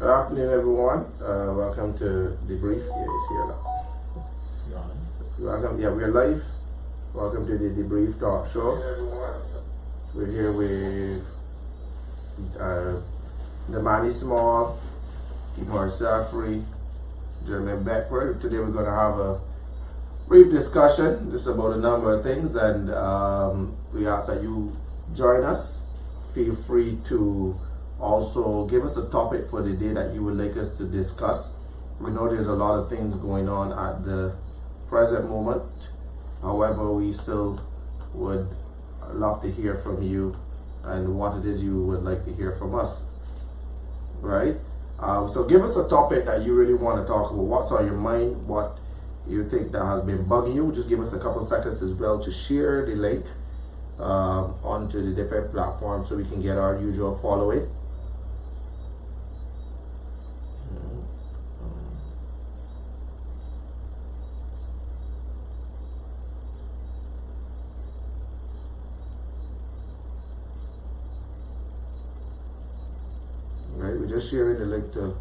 Good afternoon, everyone. Welcome to DeBrief. Yeah, it's here now. Welcome. Yeah, we're live. Welcome to the DeBrief Talk Show. We're here with the man is small, keep ourselves free, Jeremy Beckford. Today we're going to have a brief discussion just about a number of things, and we ask that you join us. Feel free to also give us a topic for the day that you would like us to discuss. We know there's a lot of things going on at the present moment. However, we still would love to hear from you and what it is you would like to hear from us. Right? So give us a topic that you really want to talk about. What's on your mind? What you think that has been bugging you? Just give us a couple seconds as well to share the link onto the different platforms so we can get our usual following. Right, we're just sharing the link to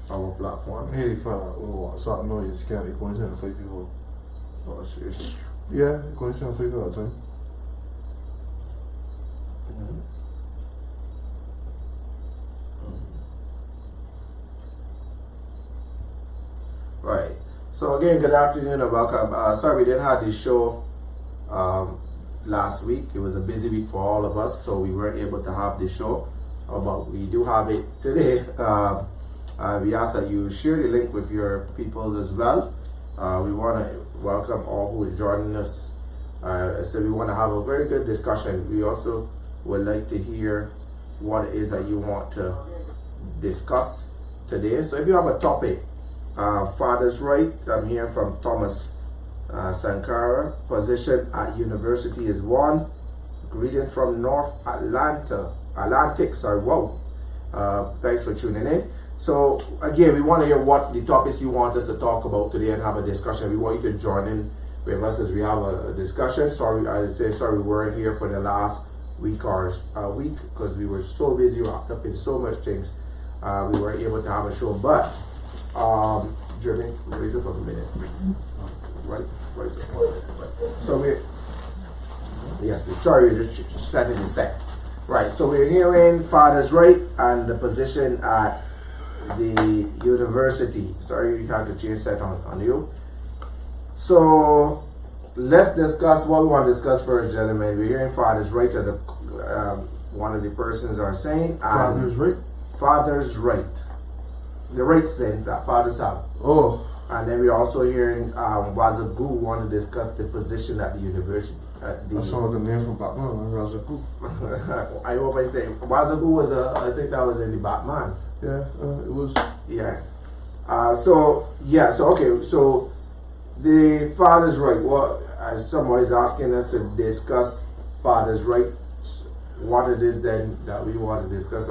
our platform. Hey, WhatsApp noise, you can't be going to five people. Oh, seriously? Yeah, going to five people at a time. Right. So again, good afternoon and welcome. Sorry we didn't have this show last week. It was a busy week for all of us, so we weren't able to have this show. But we do have it today. We ask that you share the link with your people as well. We want to welcome all who is joining us. So we want to have a very good discussion. We also would like to hear what it is that you want to discuss today. So if you have a topic, Father's Right, I'm hearing from Thomas Sankara. Position at university is one. Greeting from North Atlantic, sorry, wow. Thanks for tuning in. So again, we want to hear what the topics you want us to talk about today and have a discussion. We want you to join in with us as we have a discussion. Sorry, we weren't here for the last week or week because we were so busy, wrapped up in so much things. We weren't able to have a show, but Jeremy, raise it for a minute. Right. So we're just setting the set. Right, so we're hearing Father's Right and the position at the university. Sorry, you have to change that on you. So let's discuss what we want to discuss first, gentlemen. We're hearing Father's Right as a one of the persons are saying. Father's Right? Father's Right. The rights then that fathers have. Oh. And then we're also hearing Wazagu want to discuss the position at the university. That's some of the name from Batman, Wazagu. I hope I say Wazagu was I think that was in the Batman. Yeah, it was. Yeah. So okay. So the Father's Right. Well, as someone is asking us to discuss Father's Right, what it is then that we want to discuss.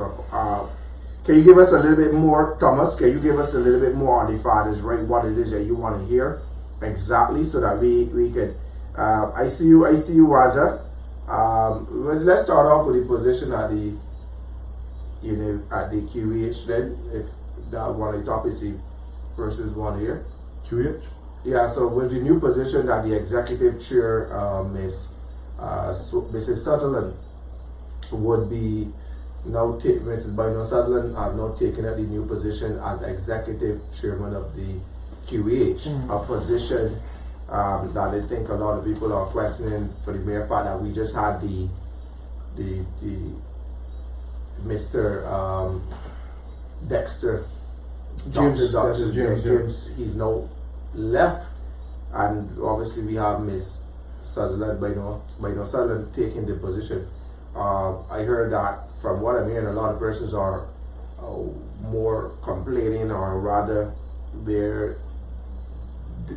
Can you give us a little bit more, Thomas? Can you give us a little bit more on the Father's Right? What it is that you want to hear exactly, so that we could. I see you, Waza. Let's start off with the position at the at the QEH then, if that one of the topics the persons want to hear. QEH? Yeah. So with the new position that the executive chair, Mrs. Sutherland, would be. Now, Mrs. Bino Sutherland have now taken up the new position as executive chairman of the QEH, a position that I think a lot of people are questioning for the mere fact that we just had the Mr. Dexter, James, he's now left, and obviously we have Miss Sutherland, Bino Sutherland taking the position. I heard that from what I'm hearing, a lot of persons are more complaining, or rather their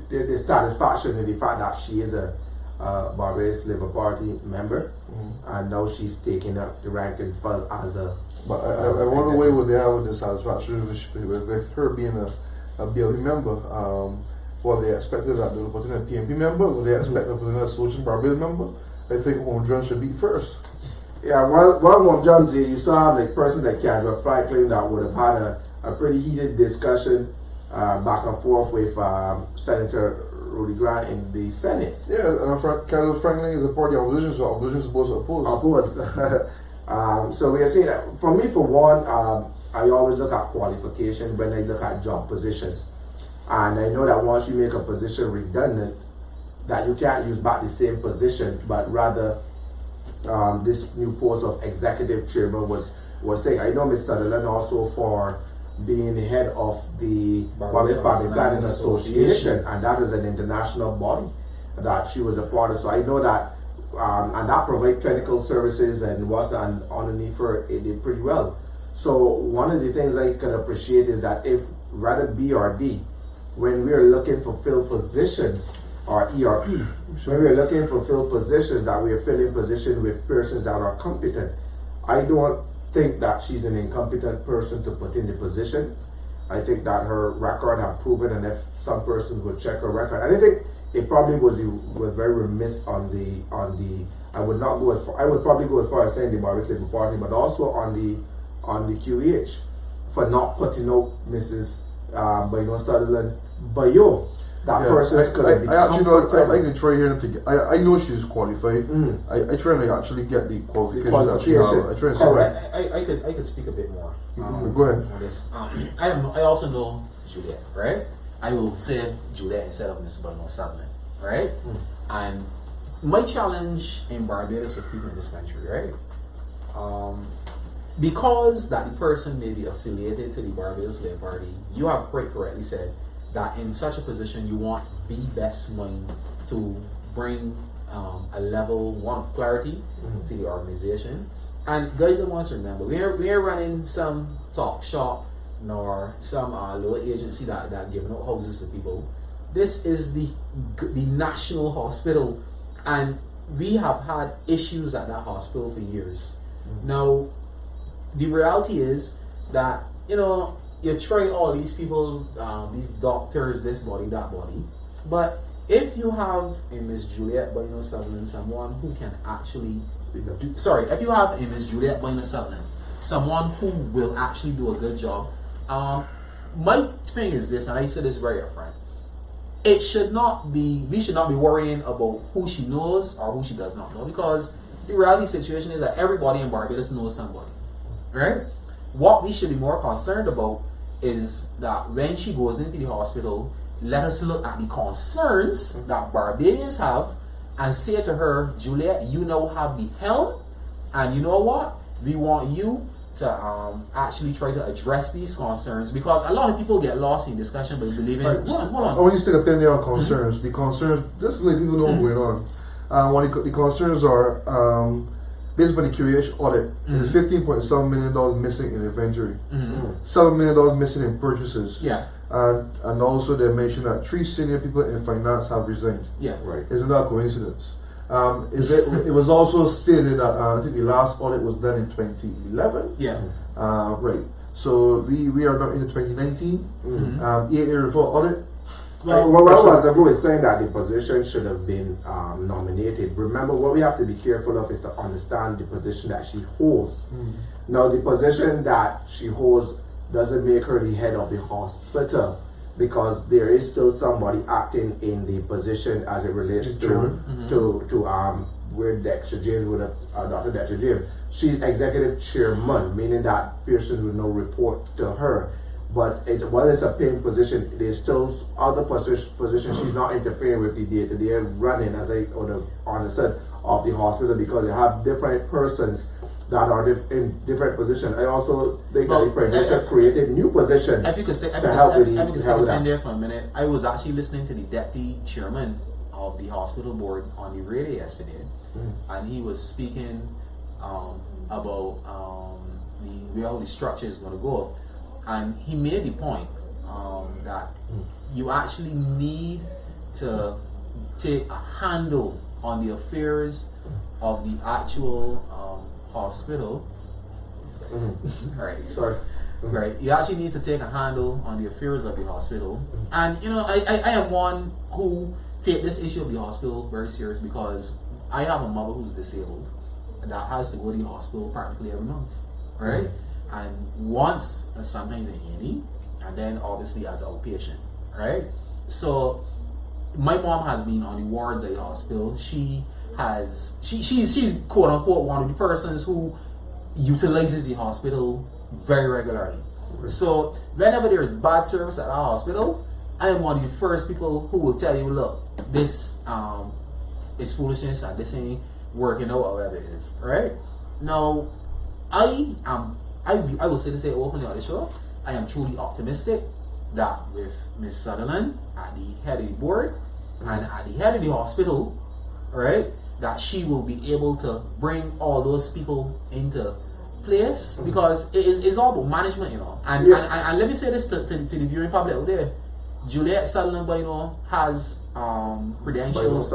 dissatisfaction in the fact that she is a Barbados Labour Party member, and now she's taking up the rank and file as a. But I wonder why would they have with dissatisfaction with her being a BLE member. What they expected that they were putting a PMP member, what they expected putting a Social Barbados member. I think Home Jones should be first. Yeah, well, Home Jones is you saw like person like Kendra Franklin that would have had a pretty heated discussion back and forth with Senator Rudy Grant in the Senate. Yeah, Canada Franklin is a party opposition, so opposition is supposed to oppose. So we are seeing that. For me, for one, I always look at qualification when I look at job positions. And I know that once you make a position redundant, that you can't use back the same position, but rather this new post of executive chairman was saying. I know Ms. Sutherland also for being the head of the Barbados Family Planning Association, and that is an international body that she was a part of. So I know that, and that provide clinical services and was underneath her, it did pretty well. So one of the things I can appreciate is that if rather B or D, when we are looking for fill positions, or ERP, when we are looking for fill positions, that we are filling positions with persons that are competent. I don't think that she's an incompetent person to put in the position. I think that her record have proven, and if some persons would check her record, and I think it probably was very remiss on the I would probably go as far as saying the Barbados Labour Party, but also on the QEH for not putting out Mrs. Sutherland Bayo. That person is going to be. I actually know. I can try here to get. I know she's qualified. I try to actually get the qualification that she has. I try to I could speak a bit more. Go ahead. On this. I also know Juliet, right? I will say Juliet instead of Miss Bono Sutherland, right? And my challenge in Barbados with people in this country, right? Because that the person may be affiliated to the Barbados Labour Party, you have quite correctly said that in such a position you want the best mind to bring a level one of clarity to the organization. And guys, I want to remember, we are running some talk shop nor some lower agency that giving out houses to people. This is the national hospital, and we have had issues at that hospital for years. Now, the reality is that, you try all these people, these doctors, this body, that body, but if you have a Miss Juliet Boyno Sutherland, someone who can actually if you have a Miss Juliet Boyno Sutherland, someone who will actually do a good job, my thing is this, and I say this very upfront, we should not be worrying about who she knows or who she does not know, because the reality situation is that everybody in Barbados knows somebody, right? What we should be more concerned about is that when she goes into the hospital, let us look at the concerns that Barbadians have and say to her, Juliet, you now have the helm, and you know what? We want you to actually try to address these concerns, because a lot of people get lost in discussion by believing. Hold on. I want you to stick a pin there on concerns. The concerns, just to let people know what's going on. What the concerns are, based upon the QEH audit, there's $15.7 million missing in inventory, $7 million missing in purchases. Yeah. And also they mentioned that 3 senior people in finance have resigned. Yeah. Right. Isn't that a coincidence? It was also stated that I think the last audit was done in 2011. Yeah. Right. So we are now in the 2019 EA report audit. Well, who was saying that the position should have been nominated. Remember, what we have to be careful of is to understand the position that she holds. Now, the position that she holds doesn't make her the head of the hospital, because there is still somebody acting in the position as it relates to where Dexter James would have Dr. Dexter James. She's executive chairman, meaning that person will no report to her. But while it's a paying position, there's still other positions she's not interfering with the day-to-day running, as I would have understood, of the hospital, because they have different persons that are in different positions. I also think that the president created new positions. If you could stay in there for a minute, I was actually listening to the deputy chairman of the hospital board on the radio yesterday, and he was speaking about how the structure is going to go. And he made the point that you actually need to take a handle on the affairs of the actual hospital. Right. Sorry. Right. You actually need to take a handle on the affairs of the hospital. And I am one who take this issue of the hospital very serious, because I have a mother who's disabled that has to go to the hospital practically every month. Right? and once sometimes in A&E, and then obviously as an outpatient, right? So my mom has been on the wards at the hospital. She's quote unquote one of the persons who utilizes the hospital very regularly. So whenever there is bad service at our hospital, I am one of the first people who will tell you, look, this is foolishness and this ain't working out or whatever it is. Right? Now I will say this openly on the show. I am truly optimistic that with Miss Sutherland at the head of the board and at the head of the hospital, right, that she will be able to bring all those people into place, because it's all about management, you know. And let me say this to the viewing public out there. Juliet Sutherland, you know, has credentials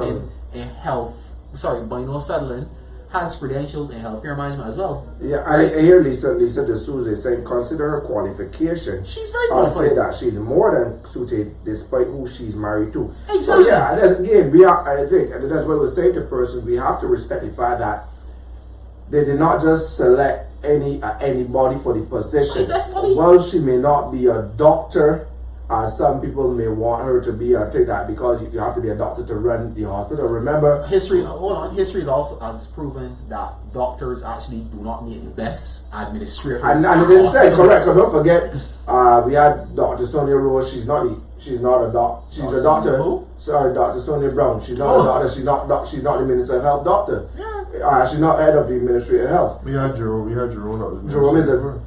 in health. Sorry, Bino Sutherland has credentials in healthcare management as well. Yeah, I hear Lisa D'Souza saying consider her qualification. She's very qualified. I'll say that she's more than suited despite who she's married to. Exactly. So yeah, that's, again, I think, and that's what we're saying to person, we have to respect the fact that they did not just select anybody for the position. Well, she may not be a doctor. Some people may want her to be a take that because you have to be a doctor to run the hospital. Remember, history is also has proven that doctors actually do not need the best administrators. And it didn't say correct. Because don't forget, we had Dr. Sonia Rose. She's not a doctor. She's a doctor. Who? Sorry, Dr. Sonia Brown. She's not a doctor. She's not the Minister of Health doctor. Yeah. She's not head of the Ministry of Health. We had Jerome. Jerome is a.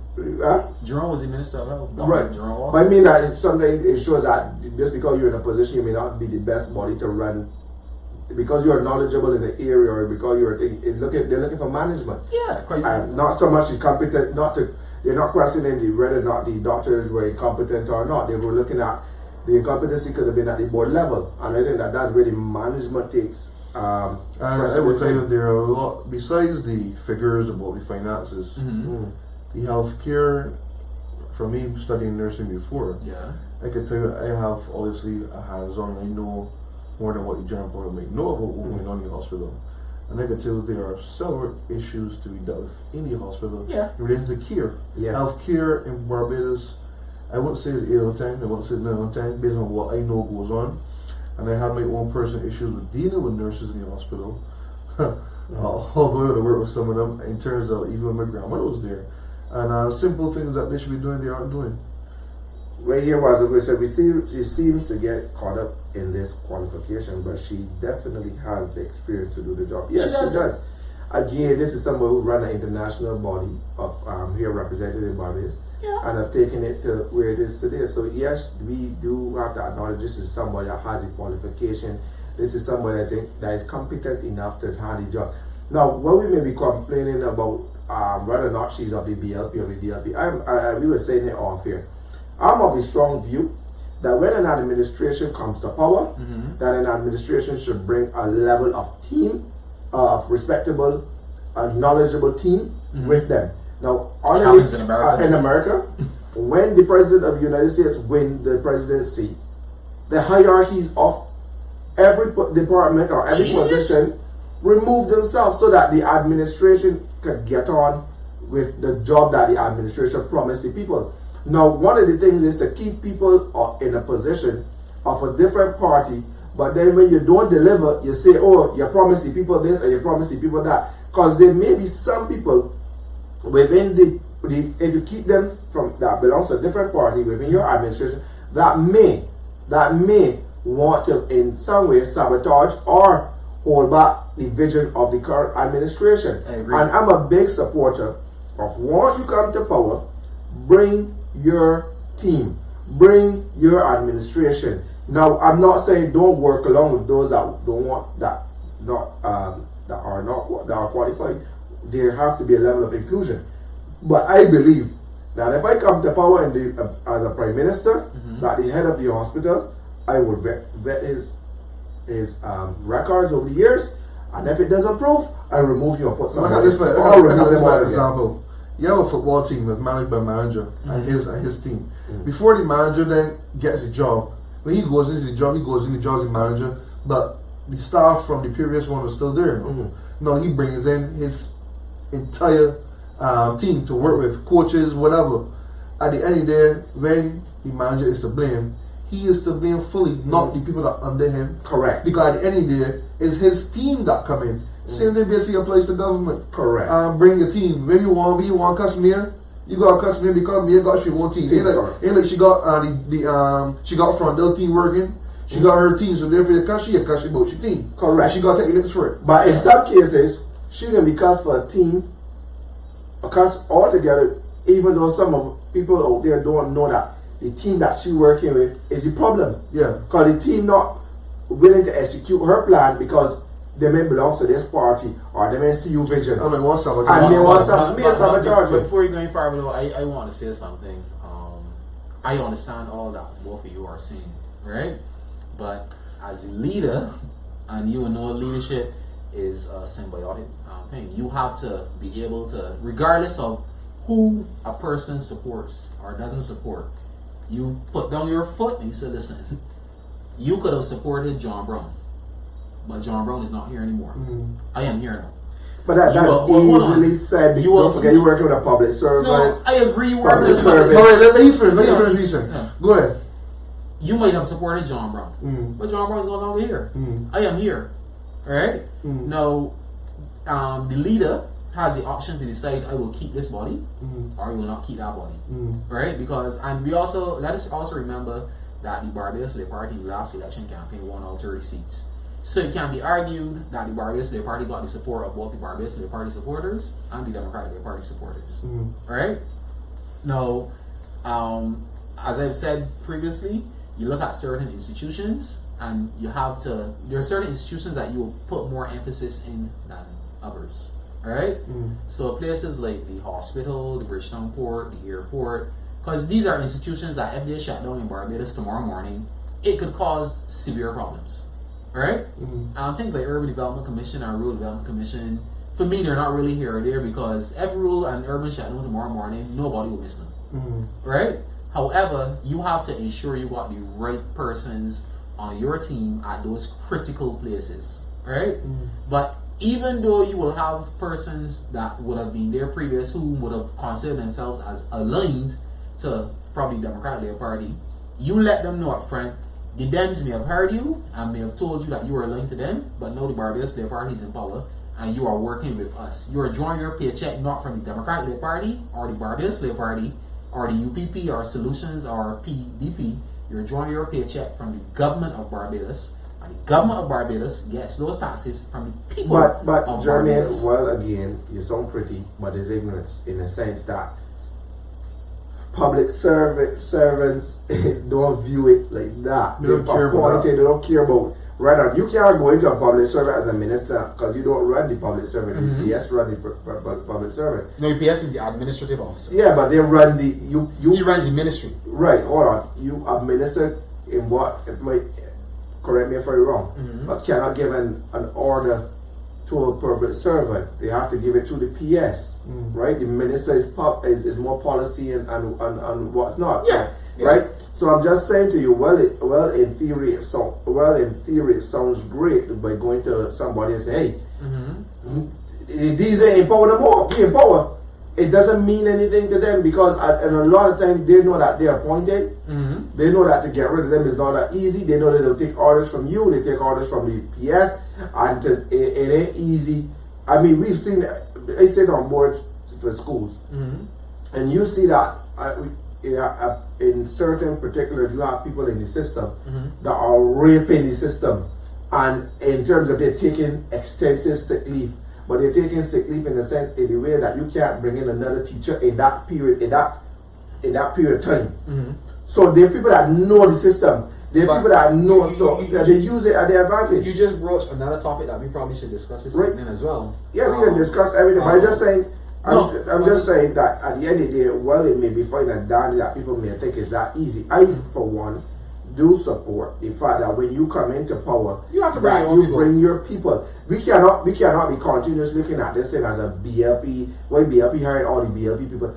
Jerome was the Minister of Health. Right. Jerome. But I mean that something it shows that just because you're in a position, you may not be the best body to run. Because you're knowledgeable in the area, or because they're looking for management. Yeah. And not so much incompetent. They're not questioning whether or not the doctors were incompetent or not. They were looking at the incompetency could have been at the board level, and I think that's where the management takes. And I would say that there are a lot besides the figures about the finances. The healthcare, for me studying nursing before, I can tell you I have obviously a hands-on. I know more than what the general public might know about what's going on in the hospital, and I can tell you there are several issues to be dealt with in the hospital related to care. Healthcare in Barbados, I wouldn't say it's 8 out of 10, I wouldn't say 9 out of 10 based on what I know goes on, and I have my own personal issues with dealing with nurses in the hospital. Although I work with some of them in terms of even when my grandmother was there. And simple things that they should be doing, they aren't doing. Right here was we said she seems to get caught up in this qualification, but she definitely has the experience to do the job. Yes, she does. Again, this is someone who run an international body of here represented in Barbados, and have taken it to where it is today. So yes, we do have to acknowledge this is somebody that has a qualification. This is somebody that is competent enough to handle the job. Now, what we may be complaining about, whether or not she's of the BLP or the DLP, we were saying it off here. I'm of the strong view that when an administration comes to power, that an administration should bring a level of team, of respectable, knowledgeable team with them. Now, in America, when the President of the United States wins the presidency, the hierarchies of every department or every position remove themselves so that the administration can get on with the job that the administration promised the people. Now, one of the things is to keep people in a position of a different party, but then when you don't deliver, you say, oh, you promised the people this and you promised the people that. Because there may be some people within the if you keep them from that belongs to a different party within your administration, that may want to in some way sabotage or hold back the vision of the current administration. And I'm a big supporter of once you come to power, bring your team, bring your administration. Now, I'm not saying don't work along with those that don't want that are qualified. There have to be a level of inclusion. But I believe that if I come to power as a prime minister, that the head of the hospital, I will vet his records over the years, and if it doesn't prove, I remove you and put somebody. This example. You have a football team that's managed by a manager and his team. Before the manager then gets the job, when he goes into the job, as a manager, but the staff from the previous one was still there. Now he brings in his entire team to work with, coaches, whatever. At the end of the day, when the manager is to blame, he is to blame fully, not the people that are under him. Correct. Because at the end of the day, it's his team that come in. Same thing basically applies to government. Correct. Bring your team. When you want Kashmir, you got Kashmir because Mia got she one team. Ain't like she got she got Frondell team working. She got her team, so therefore the Kashi about she team. Correct. And she got to take the for it. But in some cases, she didn't be cussed for a team, or cussed altogether, even though some of people out there don't know that the team that she working with is the problem. Yeah. Because the team not willing to execute her plan because they may belong to this party or they may see you vision. I mean, what's up? And they want some sabotage. But before you go any further, I want to say something. I understand all that both of you are saying, right? But as a leader, and you know leadership is a symbiotic thing. You have to be able to, regardless of who a person supports or doesn't support, you put down your foot and you say, listen, you could have supported John Brown, but John Brown is not here anymore. I am here now. But that's easily said. Don't forget you're working with a public servant. No, I agree. You work with a service. public servant. Let you finish reason. Yeah. Go ahead. You might have supported John Brown, but John Brown is no longer here. I am here. Alright? Now, the leader has the option to decide I will keep this body or I will not keep that body. Right? Because, and we also, let us also remember that the Barbados Labour Party last election campaign won all 30 seats. So it can be argued that the Barbados Labour Party got the support of both the Barbados Labour Party supporters and the Democratic Labour Party supporters. Alright? Now, as I've said previously, you look at certain institutions and you have to, there are certain institutions that you will put more emphasis in than others. Alright? So places like the hospital, the Bridgetown Port, the airport, because these are institutions that if they shut down in Barbados tomorrow morning, it could cause severe problems. Alright? Things like Urban Development Commission and Rural Development Commission, for me they're not really here or there because if rural and urban shut down tomorrow morning, nobody will miss them. Right? However, you have to ensure you got the right persons on your team at those critical places. Right? But even though you will have persons that would have been there previous who would have considered themselves as aligned to probably Democratic Labour Party, you let them know up front. The Dems may have heard you and may have told you that you were linked to them, but now the Barbados Labour Party is in power and you are working with us. You are drawing your paycheck not from the Democratic Labour Party or the Barbados Labour Party or the UPP or Solutions or PDP. You're drawing your paycheck from the government of Barbados, and the government of Barbados gets those taxes from the people but of Jermaine, Barbados. well, again, you sound pretty, but there's ignorance in the sense that public servants don't view it like that. They don't care about that. They don't care about. Right now, you can't go into a public servant as a minister because you don't run the public servant. The PS run the public servant. No, UPS is the administrative officer. Yeah, but they run the He runs the ministry. Right, hold on. You administer in what? It might correct me if I'm wrong, but cannot give an order to a public servant. They have to give it to the PS, right? The minister is more policy and what's not. Yeah. Right. So I'm just saying to you, in theory it sounds great by going to somebody and say, hey, these ain't in power no more. We in power. It doesn't mean anything to them because and a lot of times they know that they're appointed. They know that to get rid of them is not that easy. They know that they'll take orders from you. They take orders from the PS, and it ain't easy. I mean, we've seen. I sit on boards for schools, and you see that in certain particulars, you have people in the system that are raping the system, and in terms of they're taking extensive sick leave. But they're taking sick leave in the way that you can't bring in another teacher in that period of time. So there are people that know the system. There are people that know, so they use it at their advantage. You just broached another topic that we probably should discuss this evening as well. Yeah, we can discuss everything. But I'm just saying. I'm just saying that at the end of the day, while it may be fine and dandy that people may think it's that easy, I, for one, do support the fact that when you come into power, you have to bring your people. We cannot be continuously looking at this thing as a BLP. Why BLP hired all the BLP people?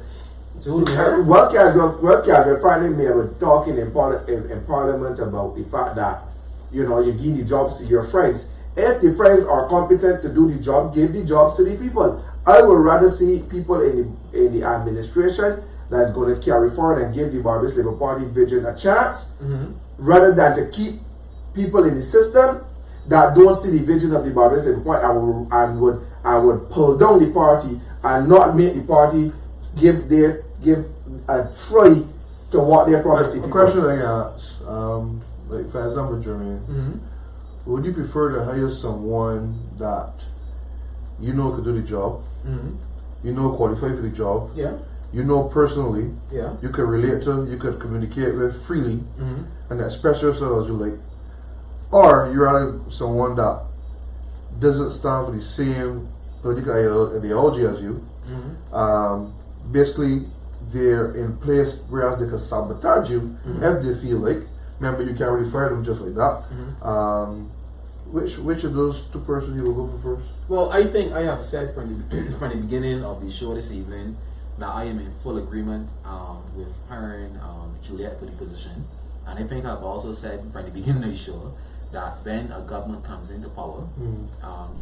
Well casual Friday me were talking in Parliament about the fact that you give the jobs to your friends. If the friends are competent to do the job, give the jobs to the people. I would rather see people in the administration that's going to carry forward and give the Barbados Labour Party vision a chance, rather than to keep people in the system that don't see the vision of the Barbados Labour Party and would pull down the party and not make the party give a try to what they're promising. A question I ask, like for example, Jermaine, would you prefer to hire someone that you know could do the job, you know qualified for the job, you know personally, you could relate to, you could communicate with freely, and express yourself as you like, or you rather someone that doesn't stand for the same political ideology as you, basically they're in place whereas they can sabotage you if they feel like. Remember, you can't really fire them just like that. Which of those two persons you will go for first? Well, I think I have said from the beginning of the show this evening that I am in full agreement with hiring Juliet for the position, and I think I've also said from the beginning of the show that when a government comes into power,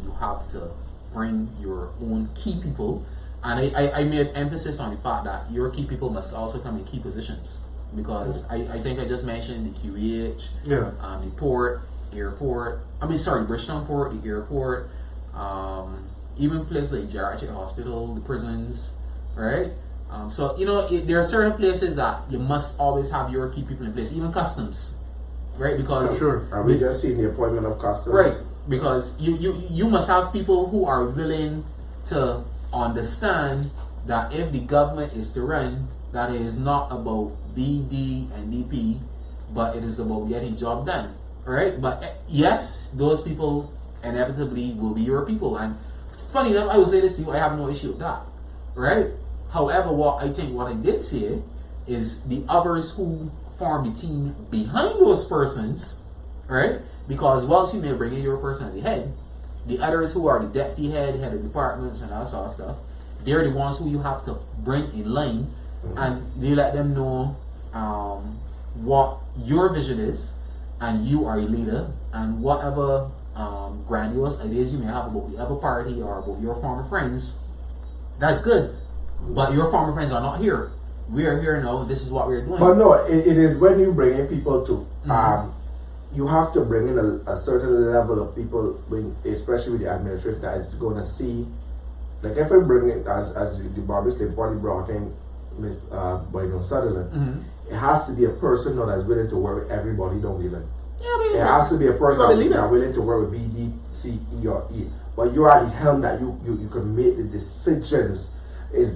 you have to bring your own key people, and I made emphasis on the fact that your key people must also come in key positions, because I think I just mentioned the QEH, the port, airport, Bridgetown Port, the airport, even places like geriatric hospital, the prisons, right? So, there are certain places that you must always have your key people in place, even customs, right? Because and we just seen the appointment of customs, right? Because you must have people who are willing to understand that if the government is to run, that it is not about BD and DP, but it is about getting job done, right? But yes, those people inevitably will be your people, and funny enough, I will say this to you, I have no issue with that, right? However, what I did say is the others who form the team behind those persons, right? Because whilst you may bring in your person as the head, the others who are the deputy head of departments and that sort of stuff, they're the ones who you have to bring in line, and you let them know what your vision is, and you are a leader, and whatever grandiose ideas you may have about the other party or about your former friends, that's good. But your former friends are not here. We are here now, and this is what we're doing. But no, it is when you bring in people to, you have to bring in a certain level of people, especially with the administration, that is going to see, like if we bring it as the Barbados Labour Party brought in Ms. Boyno Sutherland, it has to be a person that is willing to work with everybody down the line. It has to be a person that is willing to work with B, D, C, E, or E. But you are the helm that you can make the decisions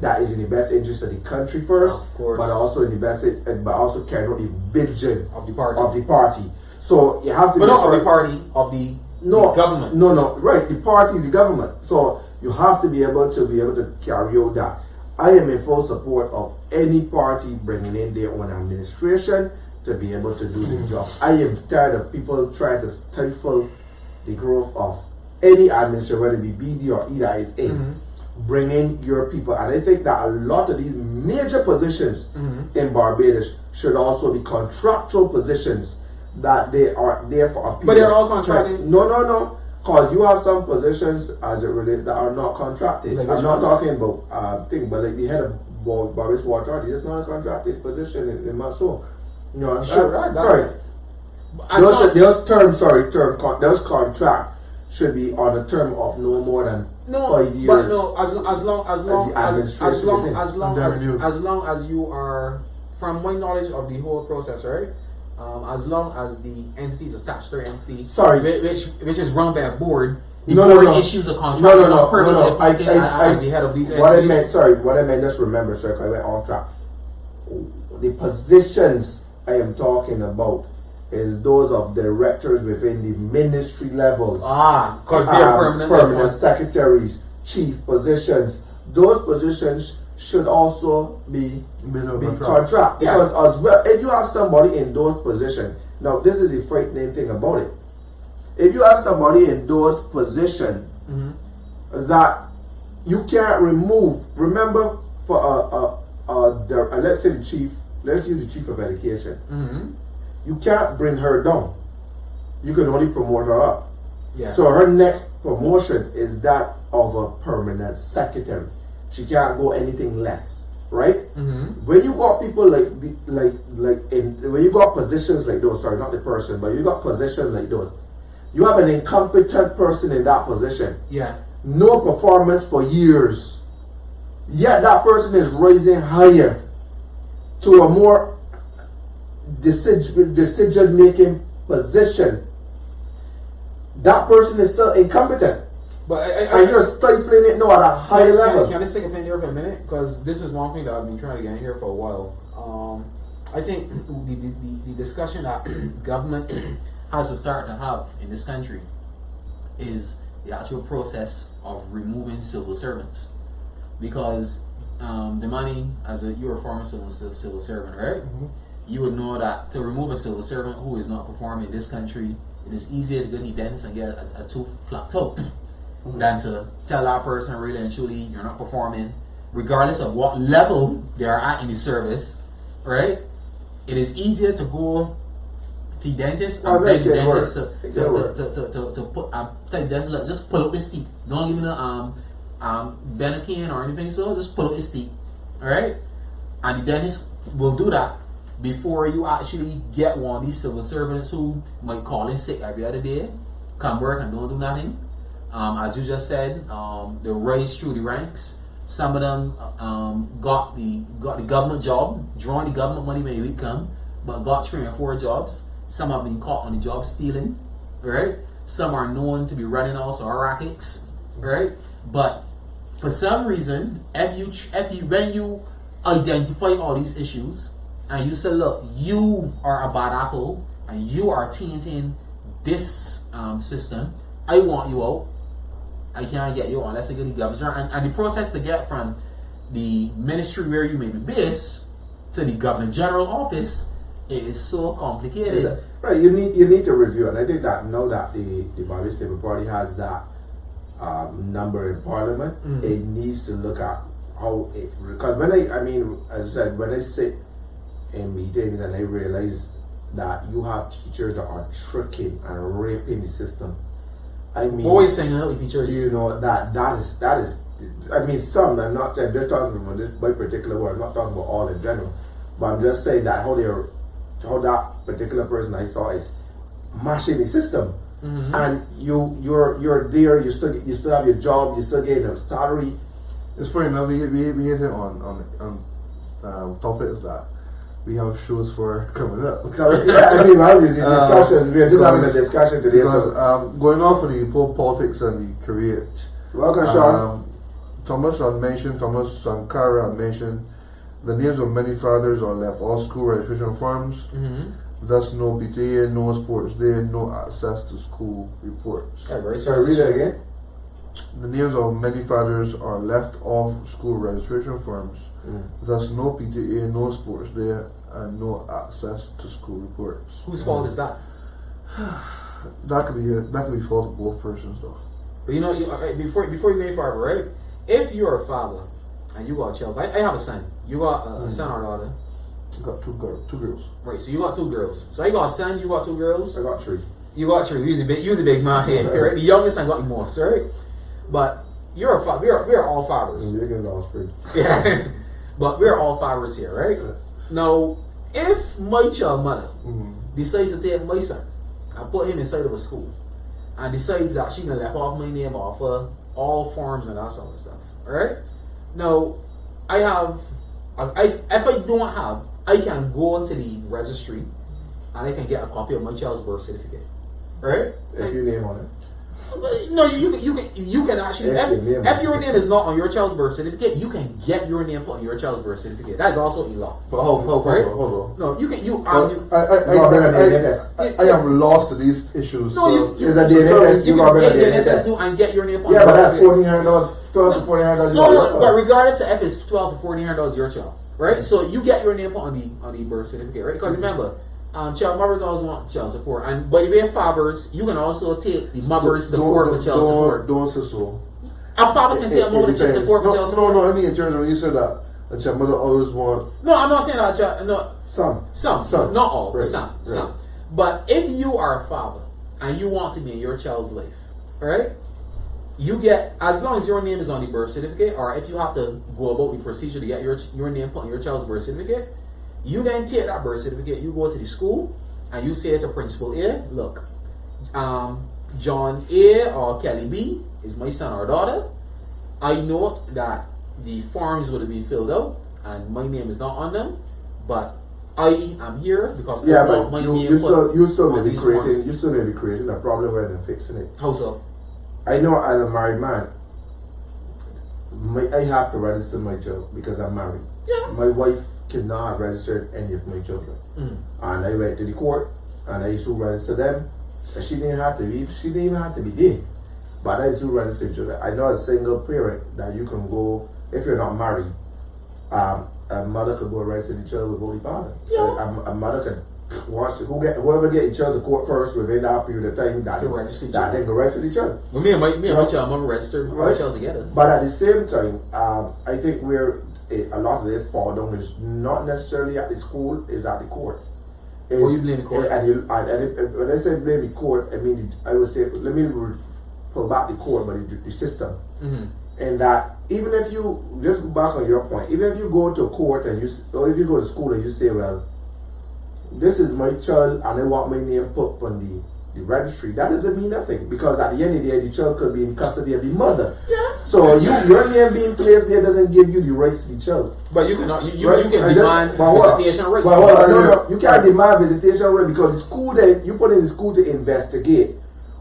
that is in the best interest of the country first, but also in the best, but also carry out the vision of the party. So you have to, but not of the party, of the government. No, right. The party is the government. So you have to be able to carry out that. I am in full support of any party bringing in their own administration to be able to do the job. I am tired of people trying to stifle the growth of any administration, whether it be BD or E that is in. Bring in your people, and I think that a lot of these major positions in Barbados should also be contractual positions, that they are there for a people. But they're all contracted. No. Because you have some positions as it relates that are not contracted. Like I'm not talking about but like the head of Barbados Water Authority, it's not a contracted position in my soul. Those contract should be on a term of no more than 5 years. But no, as long as you are, from my knowledge of the whole process, right? As long as the entity is a statutory entity, which is run by a board, the board issues a contract. As the head of these entities. What I meant, just remember, sir, because I went off track. The positions I am talking about is those of directors within the ministry levels. Because they are permanent secretaries, chief positions. Those positions should also be contract. Because as well, if you have somebody in those positions, now this is the frightening thing about it. If you have somebody in those positions that you can't remove, remember, for let's say the chief, let's use the chief of education. You can't bring her down. You can only promote her up. So her next promotion is that of a permanent secretary. She can't go anything less, right? Mm-hmm. When you got people when you got positions like those, sorry, not the person, but you got positions like those, you have an incompetent person in that position. Yeah. No performance for years. Yet that person is rising higher to a more decision making position. That person is still incompetent. But and you're stifling it now at a high level. Can I just take a pen here for a minute? Because this is one thing that I've been trying to get in here for a while. I think the discussion that government has to start to have in this country is the actual process of removing civil servants. Because the money, you're a former civil servant, right? Mm-hmm. You would know that to remove a civil servant who is not performing in this country, it is easier to go to the dentist and get a tooth plucked out than to tell that person really and truly you're not performing, regardless of what level they are at in the service, right? It is easier to go to the dentist and beg the dentist to put tell the dentist, look, just pull up his teeth. Don't give me the Benacan or anything, so just pull up his teeth. Alright? And the dentist will do that before you actually get one of these civil servants who might call in sick every other day, come work and don't do nothing. As you just said, they rise through the ranks. Some of them got the government job, drawing the government money when the week come, but got 3 or 4 jobs. Some have been caught on the job stealing, right? Some are known to be running also rackets, right? But for some reason, when you identify all these issues and you say, look, you are a bad apple and you are tainting this system, I want you out. I can't get you on unless I get the governor. And the process to get from the ministry where you may be based to the governor general office is so complicated. Right, you need to review, and I think that now that the Barbados Labour Party has that number in Parliament, it needs to look at how it, because as I said, when I sit in meetings and I realize that you have teachers that are tricking and raping the system. I mean, always saying that with teachers. You know that is. I mean, some. I'm just talking about this by particular word. I'm not talking about all in general, but I'm just saying that how that particular person I saw is mashing the system, and you're there. You still have your job. You still getting a salary. It's funny enough. We hit it on topics that we have shows for coming up. Yeah, I mean, obviously discussion. We're just having a discussion today. Because going off of the politics and the career. Welcome, Sean. Thomas Sankara had mentioned the names of many fathers are left off school registration forms. Thus, no PTA, no sports day, no access to school reports. Sorry, read it again. The names of many fathers are left off school registration forms. Thus, no PTA, no sports day, and no access to school reports. Whose fault is that? That could be fault of both persons, though. But you know, before you go any farther, right? If you're a father and you got a child, I have a son. You got a son or daughter? I got two girls. Right, so you got 2 girls. So I got a son, you got 2 girls. I got 3. You got 3. You the big man here, right? The youngest son got the most, right? But you're a father. We're all fathers. Yeah, but we're all fathers here, right? Now, if my child mother decides to take my son and put him inside of a school and decides that she's gonna let off my name off of all forms and that sort of stuff, alright? Now, if I don't have, I can go to the registry and I can get a copy of my child's birth certificate, right? If your name on it. No, you can actually if your name is not on your child's birth certificate, you can get your name put on your child's birth certificate. That is also a law. But hold on. No, you can I am lost to these issues. No, you can get the and get your name on. Yeah, but that $1,400, $12 to $1,400. No, but regardless of if it's $12 to $1,400 your child, right? So you get your name put on the birth certificate, right? Because remember. Child mothers always want child support, and by the way, fathers, you can also take the mother's support for child support. Don't say so. A father can take a mother to support for child support. No. I mean in terms of when you said that a child mother always want. No, I'm not saying that. Some, not all, right, some. But if you are a father and you want to be in your child's life, right? you get, as long as your name is on the birth certificate, or if you have to go about the procedure to get your name put on your child's birth certificate, you then take that birth certificate, you go to the school, and you say to Principal A, look, John A or Kelly B is my son or daughter. I know that the forms would have been filled out, and my name is not on them, but I am here because I want my name you still on may be these creating forms. you still may be creating a problem rather than fixing it. How so? I know as a married man, I have to register my child because I'm married. Yeah. My wife cannot have registered any of my children. And I went to the court and I used to register them. And she didn't even have to be there. But I used to register children. I know a single parent that you can go, if you're not married, a mother could go register the child with Holy Father. Yeah. A mother could whoever get each other to court first within that period of time that they can register each other. Well, me and my child, mom registered my child together. But at the same time, I think where a lot of this fall down is not necessarily at the school, is at the court. Or you blame the court? And when I say blame the court, I mean, I would say, let me pull back the court, but the system. And that even if you, just go back on your point, even if you go to court and or if you go to school and you say, well, this is my child and I want my name put on the registry, that doesn't mean nothing, because at the end of the day the child could be in custody of the mother. Yeah. So your name being placed there doesn't give you the rights to the child. But you can demand visitation rights. No, you can't demand visitation rights because the school that you put in the school to investigate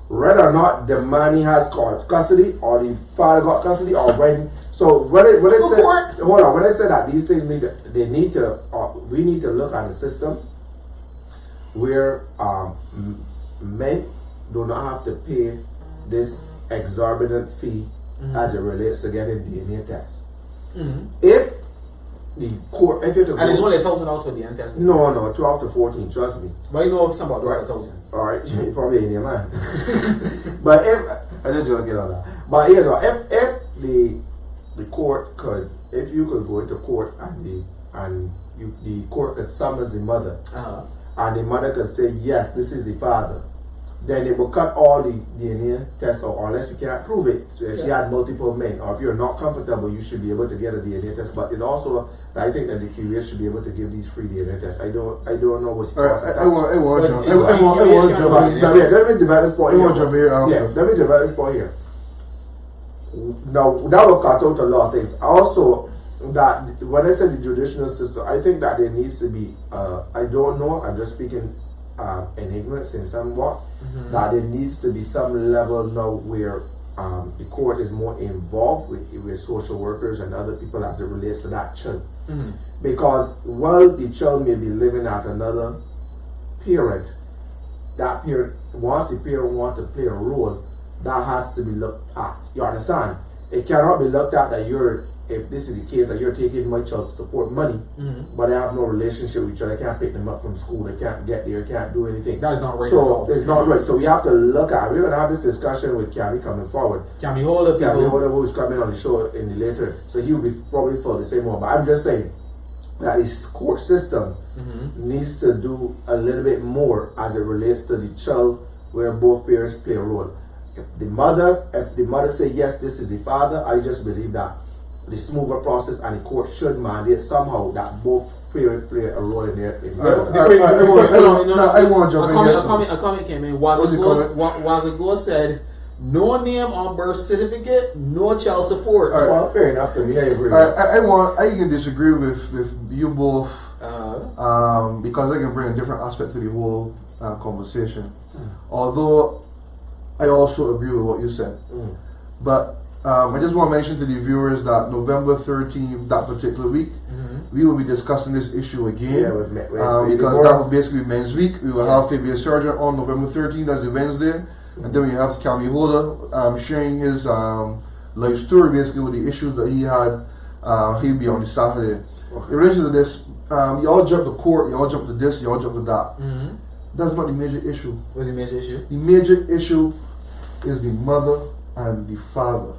whether or not the money has got custody or the father got custody or when. So when I say that these things we need to look at the system where men do not have to pay this exorbitant fee as it relates to getting DNA tests. If the court, if you have to and it's only $1,000 for DNA test. No, 12 to 14. Trust me. But you know something about 1,000. All right, you probably in your mind. But if I just joking on that. But here's what: if the court could, if you could go into court and the court could summons the mother, and the mother could say yes, this is the father, then it will cut all the DNA tests, or unless you can't prove it. So if she had multiple men, or if you're not comfortable, you should be able to get a DNA test. But it also, I think that the QA should be able to give these free DNA tests. I don't know what's cost. Let me develop this point here. Now that will cut out a lot of things. Also, that when I said the judicial system, I think that there needs to be. I don't know. I'm just speaking in ignorance in somewhat. That there needs to be some level now where the court is more involved with social workers and other people as it relates to that child. Because while the child may be living at another parent, that parent, once the parent wants to play a role, that has to be looked at. You understand? It cannot be looked at that if this is the case, that you're taking my child to support money, but I have no relationship with each other, I can't pick them up from school, they can't get there, can't do anything. That's not right. So it's not right. So we have to look at, we're going to have this discussion with Cammy coming forward. Cammy Holder, who's coming on the show in the later, so he'll be probably for the same one. But I'm just saying that the court system needs to do a little bit more as it relates to the child, where both parents play a role. If the mother say yes, this is the father, I just believe that the smoother process and the court should mandate somehow that both parents play a role in their. I want to jump in. A comment came in. Wazago said, no name on birth certificate, no child support. Right. Well, fair enough to me. I agree. I can disagree with you both because I can bring a different aspect to the whole conversation. Although I also agree with what you said, but I just want to mention to the viewers that November 13th, that particular week, we will be discussing this issue again. Because that will basically be Men's Week. We will have Fabian Surgeon on November 13th, that's a Wednesday. And then we have Cammy Holder sharing his life story basically with the issues that he had. He'll be on the Saturday. In relation to this, y'all jump to court, y'all jump to this, y'all jump to that. That's not the major issue. What's the major issue? The major issue is the mother and the father.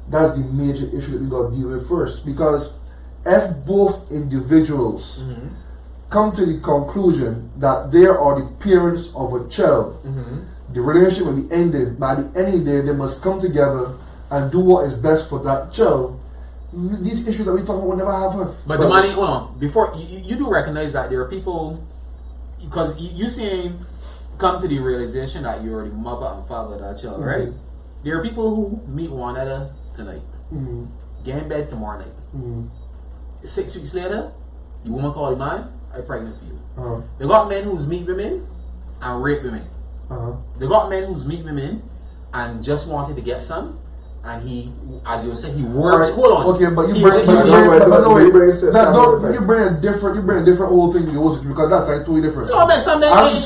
That's the major issue that we got to deal with first. Because if both individuals come to the conclusion that they are the parents of a child, the relationship will be ended. By the end of the day, they must come together and do what is best for that child. These issues that we talk about will never happen. But the money, hold on. Before you do recognize that there are people, because you seeing come to the realization that you're the mother and father of that child, right? There are people who meet one another tonight, get in bed tomorrow night. 6 weeks later, the woman call the man, I'm pregnant for you. They got men who's meet women and rape women. They got men who's meet women and just wanted to get some. And he, as you were saying, he works. Hold on. Okay, but you bring a different whole thing to the whole because that's like totally different. No, man, some men I'm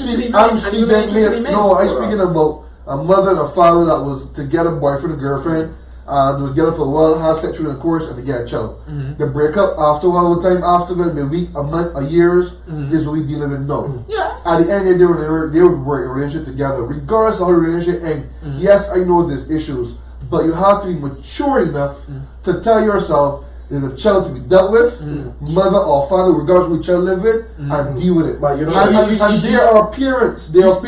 speaking about a mother and a father that was to get a boyfriend and girlfriend, they would get up for a while, have sexual intercourse, and to get a child. They break up after a while of time, after maybe a week, a month, a years. This is what we dealing with now. Yeah. At the end of the day, they would work a relationship together, regardless of how the relationship ends. Yes, I know there's issues. But you have to be mature enough to tell yourself there's a child to be dealt with, mother or father, regardless of which child live with, and deal with it. But you know, and there are parents, that are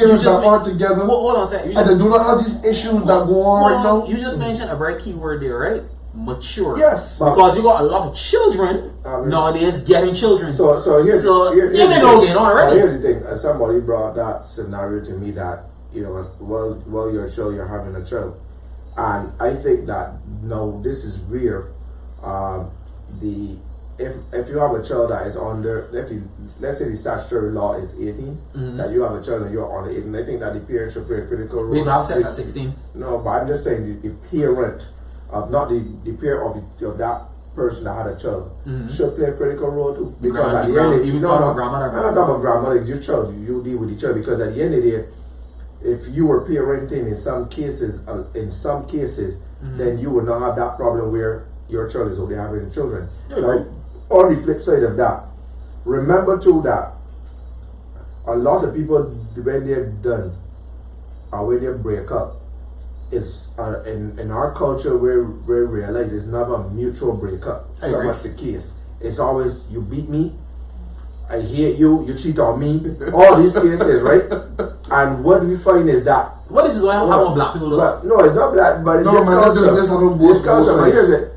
together, hold on a second. and they do not have these issues that go on right now. You just mentioned a very key word there, right? Mature. Yes. Because you got a lot of children nowadays getting children. Here's the thing. Somebody brought that scenario to me that, you know, well, you're a child, you're having a child. And I think that this is rare. If you have a child that is under, let's say the statutory law is 18, that you have a child and you're under 18, I think that the parent should play a critical role. We have sex at 16. No, but I'm just saying the parent of not the parent of that person that had a child should play a critical role too. Because at the end of the day, I'm not talking about grandmother, it's your child. You deal with the child because at the end of the day, if you were parenting in some cases, then you would not have that problem where your child is only having children. Now, on the flip side of that, remember too that a lot of people, when they're done or when they break up, it's in our culture where we realize it's never a mutual breakup. So much the case. It's always you beat me, I hate you, you cheat on me, all these cases, right? And what we find is that what is this? Why don't black people look? No, it's not black, but it's culture. It's culture, but here's it.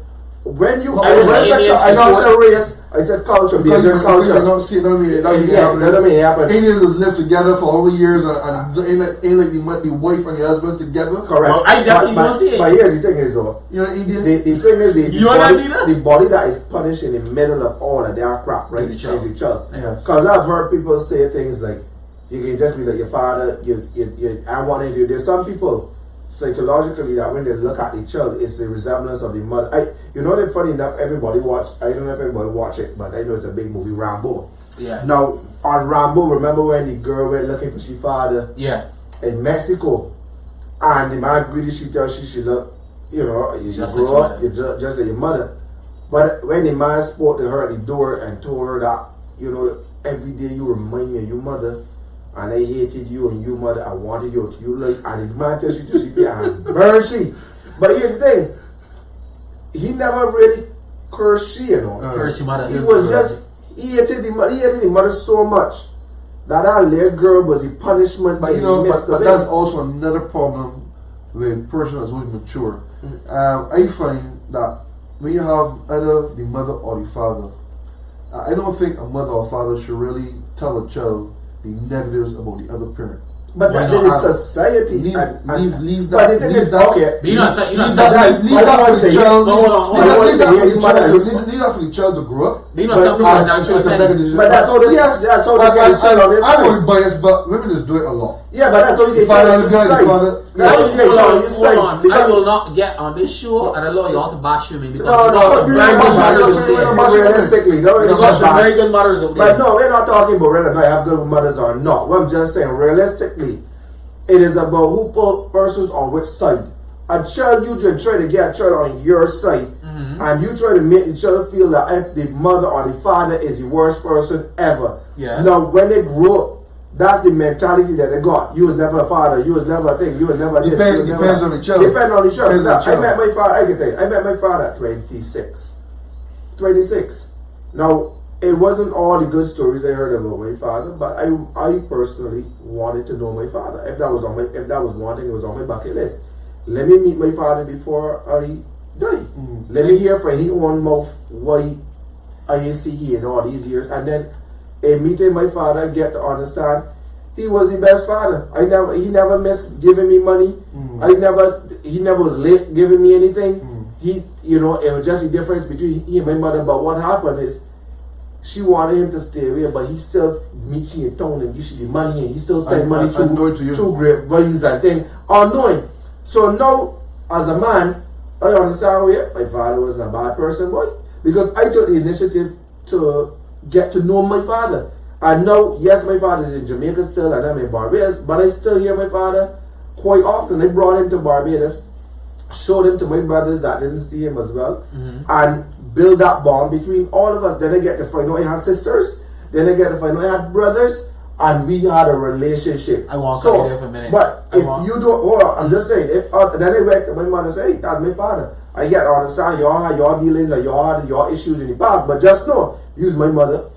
When you, I don't say race, I said culture, because your culture. Indians just live together for all the years, and ain't like the wife and the husband together. Correct. Well, I definitely don't see it. But here's the thing is though, you're an Indian. The thing is the body that is punished in the middle of all of their crap, right? Is the child. Because I've heard people say things like, you can just be like your father, I wanted you. There's some people psychologically that when they look at the child, it's the resemblance of the mother. You know that funny enough, everybody watch. I don't know if everybody watch it, but I know it's a big movie, Rambo. Yeah. Now on Rambo, remember when the girl went looking for she father? Yeah. In Mexico, and the man greedy, she tells she look, you grow up, you're just like your mother. But when the man spoke to her at the door and told her that, every day you remind me of your mother. And I hated you and you mother, I wanted you to you like, and the man tells you to be and mercy. But here's the thing, he never really cursed she, Cursed your mother. He was just, he hated the mother so much that little girl was the punishment. But but that's also another problem with person that's really mature. I find that when you have either the mother or the father, I don't think a mother or father should really tell a child the negatives about the other parent. But then it's society. Leave that. But the thing is, okay. Leave that for the child. Leave that for the child to grow up. But that's how they get the child on this side. I'm only biased, but women just do it a lot. Yeah, but that's how you get child on this side. I will not get on this show and allow you all to bash me because realistically, some very good mothers out there. But no, we're not talking about whether I have good mothers or not. What I'm just saying, realistically, it is about who put persons on which side. A child, you just try to get a child on your side, and you try to make the child feel that if the mother or the father is the worst person ever. Yeah. Now, when they grow up, that's the mentality that they got. You was never a father. You was never a thing. You was never this. Depends on the child. Depends on the child. I met my father. I can tell you, I met my father at 26. 26. Now, it wasn't all the good stories I heard about my father, but I personally wanted to know my father. If that was one thing that was on my bucket list. Let me meet my father before I die. Let me hear from his own mouth why I didn't see he in all these years, and then in meeting my father, I get to understand he was the best father. He never missed giving me money. He never was late giving me anything. It was just the difference between he and my mother. But what happened is, she wanted him to stay away, but he still meet you in town and give you the money, and he still send money through great values and things, unknowing. So now, as a man, I understand where my father wasn't a bad person, boy, because I took the initiative to get to know my father. And now, yes, my father is in Jamaica still, and I'm in Barbados, but I still hear my father quite often. I brought him to Barbados, showed him to my brothers that didn't see him as well, and build that bond between all of us. Then I get to find out I had sisters, then I get to find out I had brothers, and we had a relationship. I want to come there for a minute. But if you don't, hold on, I'm just saying, if then I went to my mother and say, hey, that's my father. I get to understand y'all had your dealings and y'all had your issues in the past, but just know, use my mother,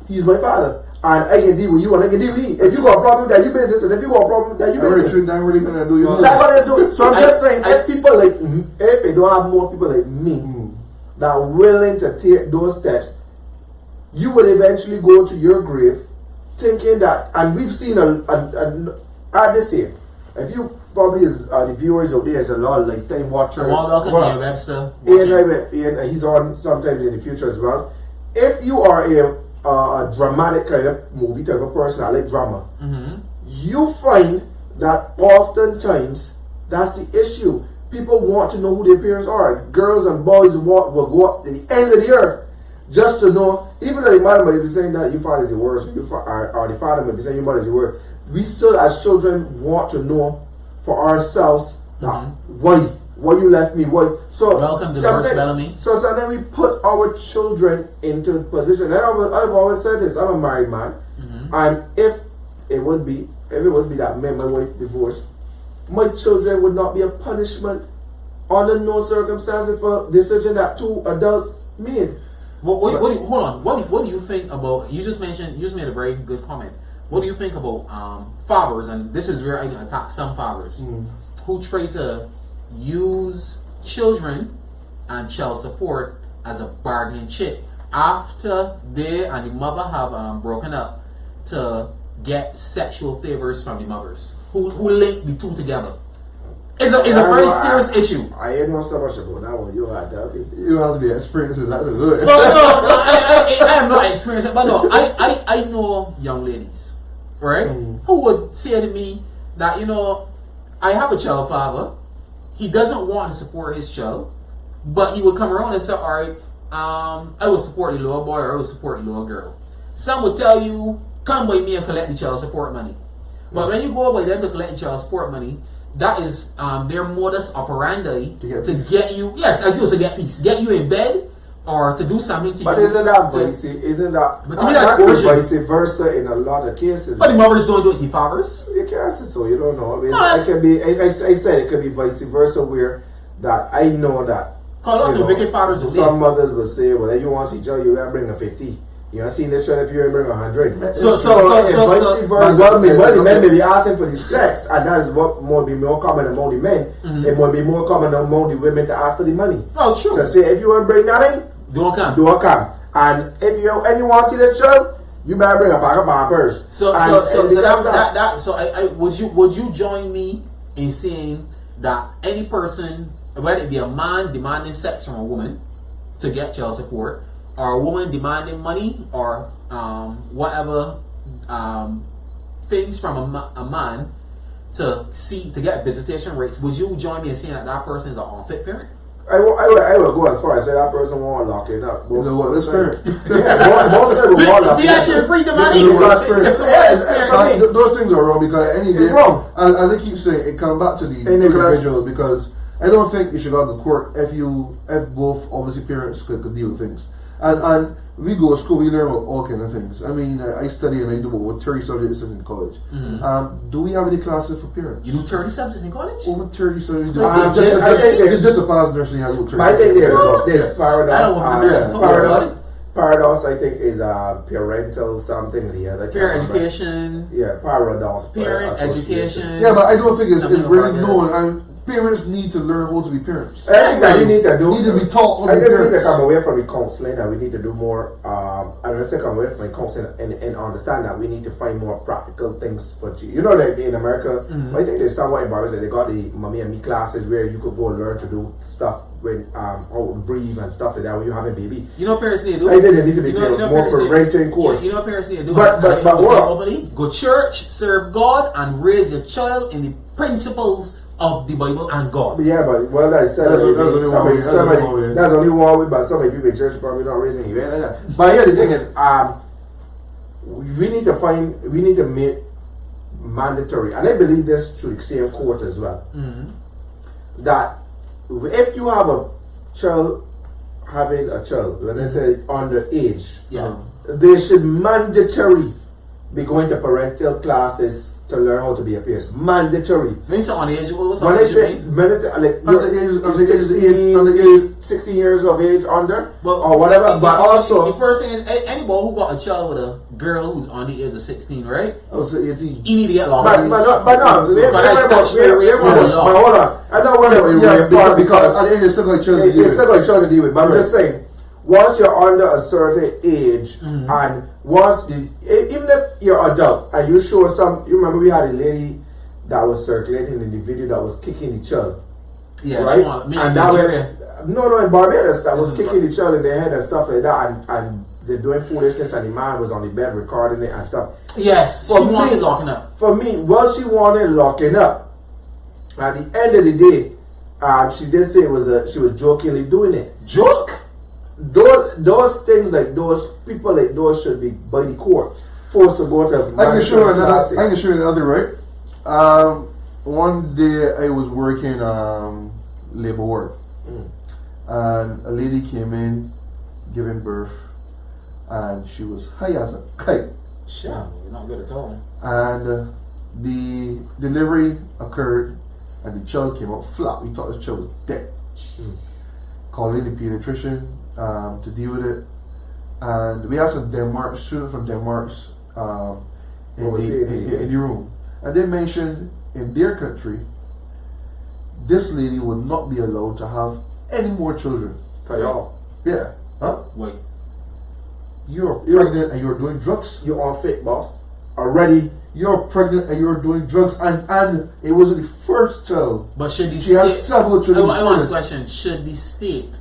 he's my father. And I can deal with you and I can deal with you. If you got a problem, that you business, and if you got a problem, that you business. That's really gonna do you. That's what they do. So I'm just saying, if people like me, if they don't have more people like me that are willing to take those steps, you will eventually go to your grave thinking that, and we've seen I just say, if you probably the viewers out there, there's a lot of lifetime watchers. Welcome to your Webster. Ian, he's on sometimes in the future as well. If you are a dramatic kind of movie type of person, I like drama, you find that oftentimes that's the issue. People want to know who their parents are. Girls and boys will go up to the ends of the earth just to know, even though the mother might be saying that your father is the worst, or the father might be saying your mother is the worst, we still as children want to know for ourselves that why you left me, why. So welcome to Divorce Bellamy. So sometimes we put our children into position. And I've always said this, I'm a married man, and if it would be that me and my wife divorced, my children would not be a punishment under no circumstances for decision that two adults made. Hold on. What do you think about? You just made a very good comment. What do you think about fathers? And this is where I attack some fathers who try to use children and child support as a bargaining chip after they and the mother have broken up to get sexual favors from the mothers who link the two together. It's a very serious issue. I ain't know so much about that one. You have to be experienced with that. No, I am not experienced, but no, I know young ladies, right, who would say to me that, I have a child father. He doesn't want to support his child, but he would come around and say, all right, I will support the little boy or I will support the little girl. Some would tell you, come with me and collect the child support money. But when you go by them to collect the child support money, that is their modus operandi to get you, yes, as you to get peace, get you in bed or to do something to you. But isn't that but to me that's vice versa in a lot of cases. But the mothers don't do it to the fathers. You can't say so, you don't know. I mean, it can be, I said it could be vice versa, where that I know that some wicked fathers some mothers will say, well, if you want to see child, you gotta bring a 50. You know, see this show if you bring 100. So the men may be asking for the sex, and that is what might be more common among the men. It might be more common among the women to ask for the money. Oh, true. So say if you want to bring nothing, don't come. And if you want to see the show, you better bring a pack of pampers. So would you join me in saying that any person, whether it be a man demanding sex from a woman to get child support, or a woman demanding money, or whatever things from a man to get visitation rates, would you join me in saying that person is an unfit parent? I will go as far as say that person won't lock it up. This parent. Yeah, most of them won't lock it up. We actually agree the money. Those things are wrong because any day, as I keep saying, it comes back to the individual, because I don't think you should go to court if both obviously parents could deal with things. And we go to school, we learn about all kind of things. I mean, I study and I do about 30 subjects in college. Do we have any classes for parents? You do 30 subjects in college? Over 30 subjects. Just a pass nursing. I do 30. I think there's paradox paradox, I think, is parental something. The other Parent education. Yeah, paradox. Parent education. Yeah, but I don't think it's really Barbados. known. I mean, parents need to learn how to be parents. I think that we need to do. Need to be taught how I to be think we need to parents. come away from the counseling, and we need to do more. I don't say come away from the counseling and understand that we need to find more practical things. But you know, like in America, I think there's somewhat embarrassing that they got the mommy and me classes where you could go and learn to do stuff when how to breathe and stuff like that when you have a baby. You know, parents need to do. I think they need to be more parents need- parenting course. You know, parents need to do. But openly, go church, serve God, and raise your child in the principles of the Bible and God. Yeah, but well, I said That's only one way, but some of you in church probably not raising you. Yeah. But here the thing is, we need to make mandatory, and I believe this through the same court as well. That if you have a child having a child, when they say underage, they should mandatory be going to parental classes to learn how to be a parent. Mandatory. When you say underage, what's When underage? I say like Underage, 16 years of age under, But or whatever. But also, the first thing is anybody who got a child with a girl who's on the age of 16, right? I would say 18. You need to get law. but no, hold on. I don't want to because at the end, it's still like children. it's still like children to deal with. But I'm just saying, once you're under a certain age, and once even if you're adult and you show you remember we had a lady that was circulating in the video that was kicking the child. Yeah, right? And that way, no, in Barbados, that was kicking the child in their head and stuff like that, and they're doing foolishness, and the man was on the bed recording it and stuff. yes, she wanted locking up. For me, well, she wanted locking up. At the end of the day, she did say she was jokingly doing it. Joke? Those things like those people like those should be by the court forced to go to. I can show you another, right? One day I was working labor work, and a lady came in giving birth, and she was high as a kite. Sure, you're not good at all. And the delivery occurred, and the child came out flat. We thought the child was dead. Called in the pediatrician to deal with it, and we had some students from Denmark's in the room, and they mentioned in their country this lady would not be allowed to have any more children. Yeah. Huh? Wait. You're pregnant and you're doing drugs. You're unfit, boss. Already. You're pregnant and you're doing drugs, and it wasn't the first child. But should the she had several children. I want a question. Should the state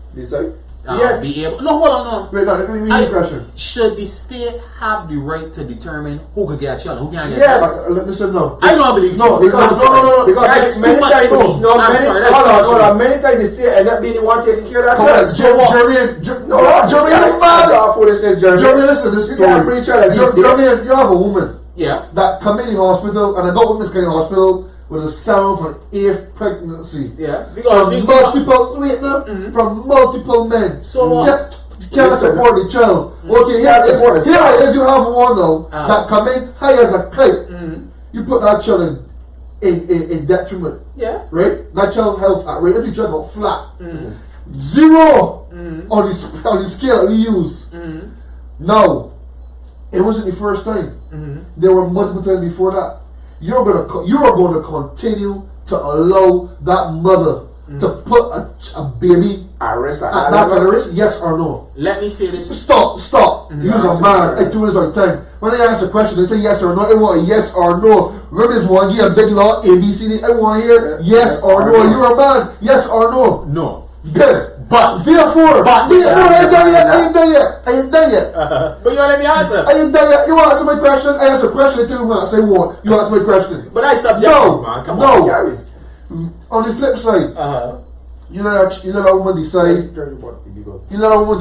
yes. be able? No, hold on, no. Wait, no. Let me read the question. Should the state have the right to determine who could get a child, who can't get? Yes. a child? Listen, no. I don't believe so. No. That's too much for me. Hold on. Many times the state end up being the one taking care of that child. Jeremy, listen to this story. Jeremy, you have a woman. Yeah. That come in the hospital, and I got women's in the hospital with a 7th and 8th pregnancy. Yeah. From multiple men. So can't support the child. Okay, here is you have one now that come in high as a kite. You put that child in detriment. Yeah. Right? That child health at rate. Every child got flat. 0 on the scale that we use. Now, it wasn't the first time. There were multiple times before that. You are going to continue to allow that mother to put a baby at risk. Yes or no? Let me say this. Stop. Use a man. I 2 minutes of time. When they ask a question, they say yes or no. I want a yes or no. Remember this one? Give a big law A B C D. I want to hear yes or no. You're a man. Yes or no? No. Good. But therefore, I ain't done yet. But you want to let me answer? I ain't done yet. You want to answer my question? I ask a question and tell you what I say what. You answer my question. But I subject. No, man. Come no. on. On the flip side, you let a woman decide. You let a woman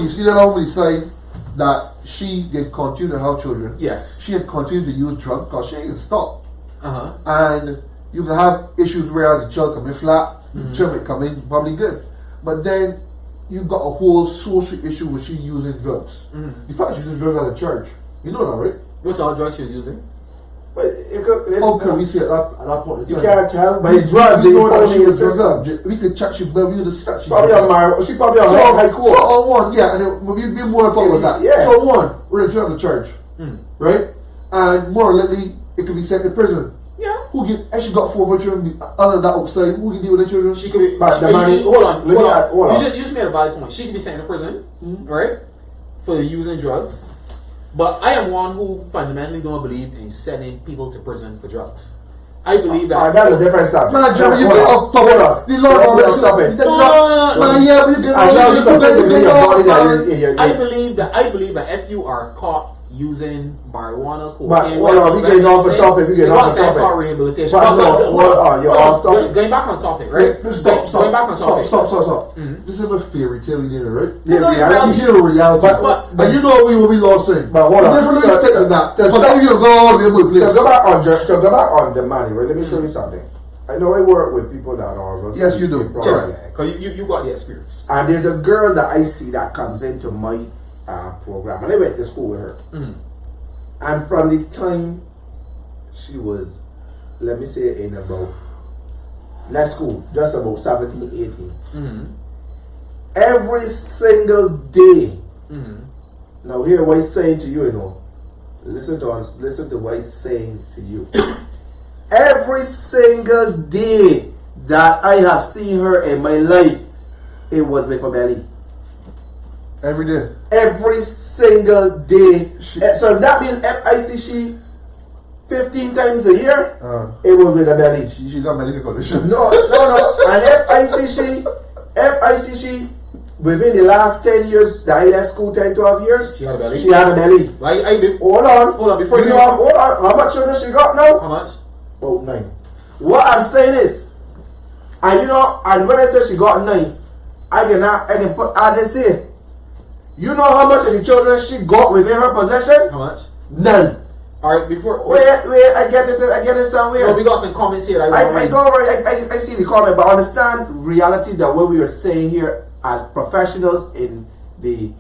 decide that she can continue to have children. Yes. She can continue to use drugs because she ain't stop. And you can have issues where the child come in flat, child might come in probably good, but then you got a whole social issue with she using drugs. The fact she's using drugs at a church, you know that, right? What's all drugs she was using? But it could, How can we say at that point in you time? can't tell by drugs. We You know that she was system. drugged. We could check she, but we just check she. Probably on my, she probably on high court. So on one, yeah, and it, we be more involved with that. Yeah. So one, we're going to have the charge, right? And more likely, it could be sent to prison. Yeah. Who get actually got 4 more children other than that outside? Who can deal with the children? She could be. But the money. Hold on. Hold on. You just made a valid point. She could be sent to prison, right, for using drugs. But I am one who fundamentally don't believe in sending people to prison for drugs. I believe that. That's a different subject. Man, Jerry, you get up, Hold on. these are Stop it. No. Man, yeah, but you get I believe that if you are caught using marijuana, But cocaine, hold on, we getting off the topic. We getting off the topic. Rehabilitation. But no, hold on, you're off topic. Going back on topic, right? Going back on topic. Stop. This is a fairy tale in there, right? Yeah, No, reality. You hear a reality. But you know what we lost saying. But hold on. Different state than that. That's But then you go all the way to To go back on the money, right? Let me show you something. I know I work with people that are. Yes, you do. Yeah, because you got the experience. And there's a girl that I see that comes into my program, and I went to school with her. And from the time she was, let me say, in about, let's go, just about 17, 18. Every single day. Now hear what he's saying to you, you know. Listen to what he's saying to you. Every single day that I have seen her in my life, it was with her belly. Every day. Every single day. So that means if I see she 15 times a year, it was with a belly. She got medical condition. No. And if I see she within the last 10 years that I left school, 10, 12 years, She had a belly. she had a belly. Right? Hold on. Before you hold on. How much children she got now? How much? About 9. What I'm saying is, and when I say she got 9, I can put add this here. You know how much of the children she got within her possession? How much? None. Alright, before. Wait, I get it somewhere. No, we got some comments here. I see the comment, but understand reality that what we are saying here as professionals in the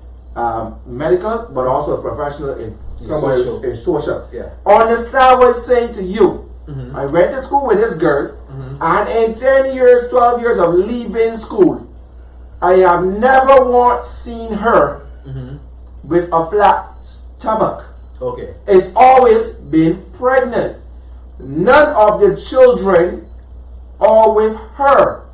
medical, but also a professional in social. Yeah. Understand what I'm saying to you. I went to school with this girl, and in 10 years, 12 years of leaving school, I have never once seen her with a flat stomach. Okay. It's always been pregnant. None of the children are with her.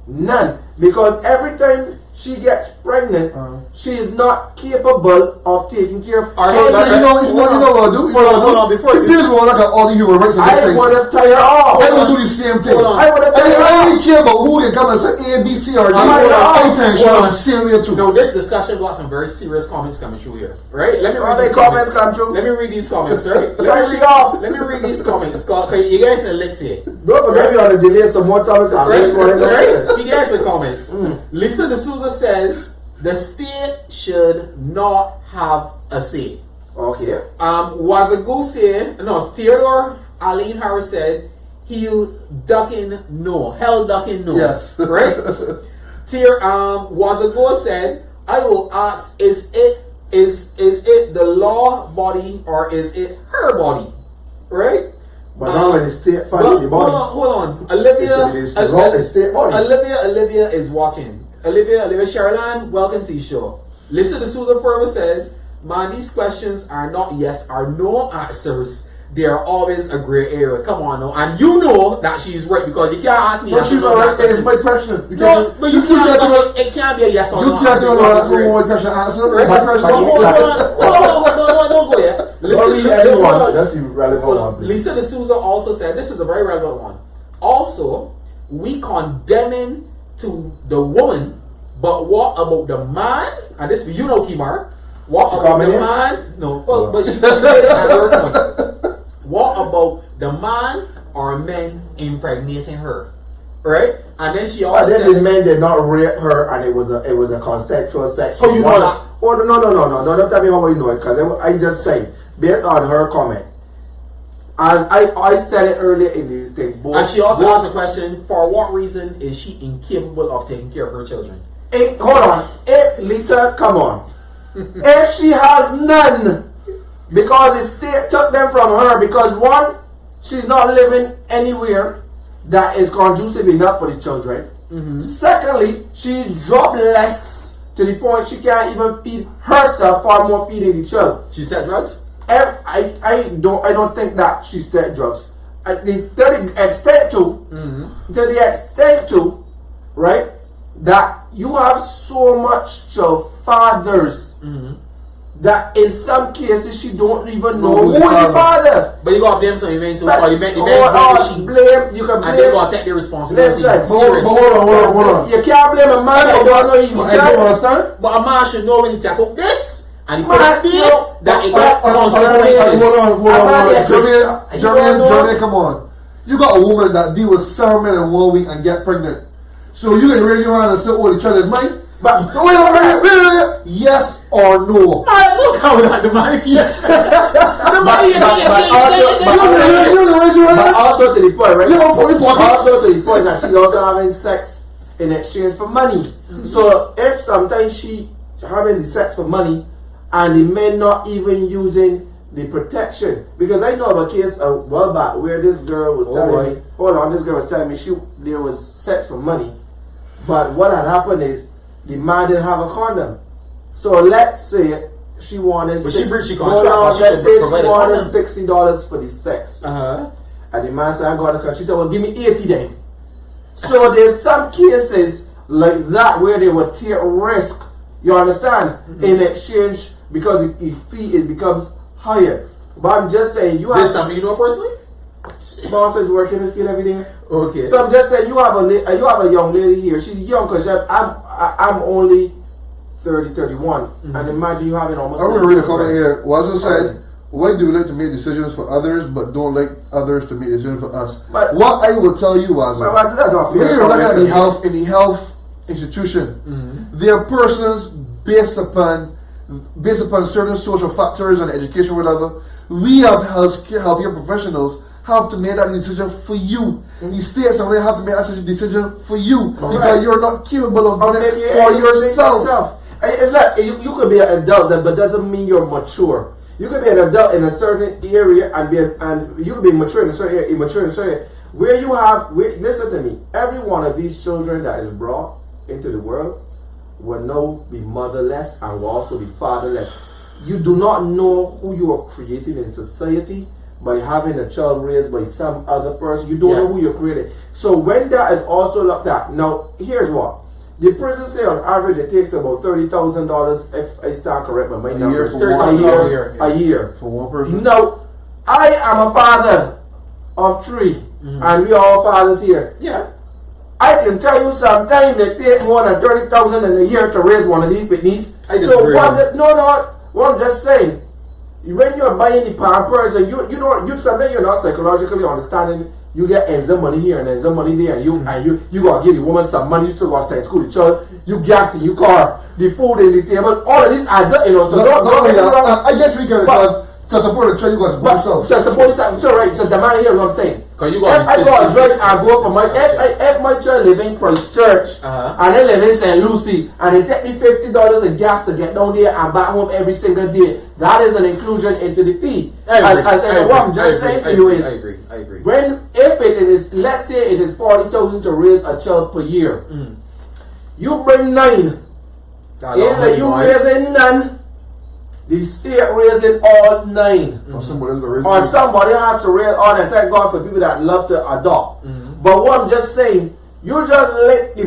None. Because every time she gets pregnant, she is not capable of taking care of her. You know what I do? Hold on, before you do like all the human rights. I want to tell you off. I will do the same thing. I want to tell you I off. don't care about who they come and say A, B, C, or D. I think the same way too. No, this discussion got some very serious comments coming through here. Right? Let me read All the these comments come through. Let me read these comments, right? Let me read these comments. Okay, you guys are let's see. Don't forget me on the delay some more times. Right? You guys are comments. Lisa D'Souza says the state should not have a say. Okay. Theodore Aline Harris said hell ducking no. Yes. Right? Wazago said, I will ask, is it the law body or is it her body? Right? But now when the state finds the body. Hold on. Olivia is watching. Olivia Sherilyn, welcome to the show. Lisa D'Souza further says, man, these questions are not yes or no answers. They are always a gray area. Come on now. And you know that she's right because you can't ask me. But she's right. It's my question. No, but you can't. It can't be a yes or no. You can't do my question answer. Don't go yet. That's irrelevant one. Lisa D'Souza also said, this is a very relevant one. Also, we condemning to the woman, but what about the man? And this for you know, Kimar. What about the man? No, but she made it at her point. What about the man or men impregnating her? Right? And then she also said the men did not rape her, and it was a consensual sex. Oh, you know that? Oh no! Don't tell me how you know it, because I just say based on her comment. As I said it earlier in the thing. And she also asked a question: for what reason is she incapable of taking care of her children? Hold on, Lisa, come on. If she has none, because the state took them from her, because one, She's not living anywhere that is conducive enough for the children. Secondly, she's jobless to the point she can't even feed herself, far more feeding the child. She's that drugs? I don't think that she's take drugs. To the extent to, right, that you have so much fathers that in some cases she don't even know who is the father. But you gotta blame some event too. But Or you can you can and blame. they gotta take the responsibility. Listen, hold on. You can't blame a man that don't know he's I don't understand. But a man should know when to take up this and he put Man, it there you- that it got consequences. Hold on. You Jermaine, come on. You got a woman that deal with 7 men in 1 week and get pregnant. So you can raise your hand and say, oh, the child is mine? But wait. Yes or no? Man, look how that the money. The money. But also to the point, right? You don't put it Also to the point that she's also having sex in exchange for money. So if sometimes she having the sex for money and the men not even using the protection, because I know of a case a while back where this girl was telling me, this girl was telling me there was sex for money, but what had happened is the man didn't have a condom. So let's say she wanted But she breached the contract. let's say she wanted $60 for the sex. Uh-huh. And the man said, I got a contract. She said, well, give me 80 then. So there's some cases like that where they would take risk, you understand, in exchange because the fee becomes higher. But I'm just saying, you have... This something you know personally? Boss is working in this field every day. Okay. So I'm just saying, you have a young lady here. She's young because I'm only 30, 31. And imagine you having almost... I'm going to read a comment here. Wazo said, why do we like to make decisions for others but don't like others to make decisions for us? But what I will tell you, Wazo, that's not when fair. you're looking at the health institution, there are persons based upon certain social factors and education, whatever. We have healthcare professionals have to make that decision for you. The states and they have to make that decision for you because you're not capable of doing it for yourself. It's like you could be an adult, but doesn't mean you're mature. You could be an adult in a certain area and you could be mature in a certain area, immature in a certain area. Listen to me. Every one of these children that is brought into the world will now be motherless and will also be fatherless. You do not know who you are creating in society by having a child raised by some other person. You don't know who you're creating. So when that is also looked at, now here's what. The prison say on average it takes about $30,000 if I stand correct, but my number is a year for one person. Now, I am a father of 3, and we are all fathers here. Yeah. I can tell you sometimes they take more than $30,000 in a year to raise one of these babies. I disagree. What I'm just saying, when you're buying the Pampers and you sometimes you're not psychologically understanding. You get some money here and some money there, and you gotta give the woman some money. You still gotta send school the child. You gas in your car, the food in the table. All of this adds up, So don't get me wrong. I guess we can because to support the child, you got to support yourself. To support yourself, so right. So the man here, what I'm saying. If I go and drive and go for if my child live in Christchurch and they live in St. Lucie and they take me $50 in gas to get down there and back home every single day, that is an inclusion into the fee. What I'm just saying to you is, I agree. If it is, let's say it is $40,000 to raise a child per year, you bring 9. You raising none. The state raising all 9. Or somebody has to raise all 9. Thank God for people that love to adopt. But what I'm just saying, you just let the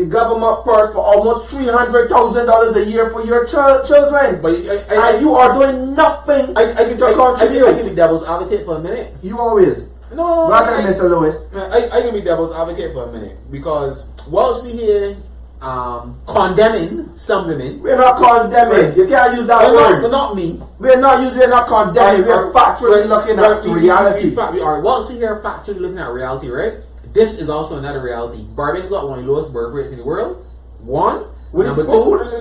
government purse for almost $300,000 a year for your children. But and you are doing nothing to contribute. I can be devil's advocate for a minute. You always. No. Mr. Lewis. I can be devil's advocate for a minute because whilst we here condemning some women. We're not condemning. You can't use that word. Not me. We're not condemning. We're factually looking at reality. Whilst we are factually looking at reality, right? This is also another reality. Barbados got one of the lowest birth rates in the world. One. Number 2.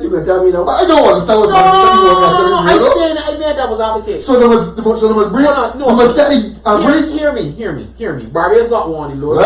You can tell me now. I don't understand what's happening. I said that was advocate. So there was Hear me. Barbados got one of the lowest.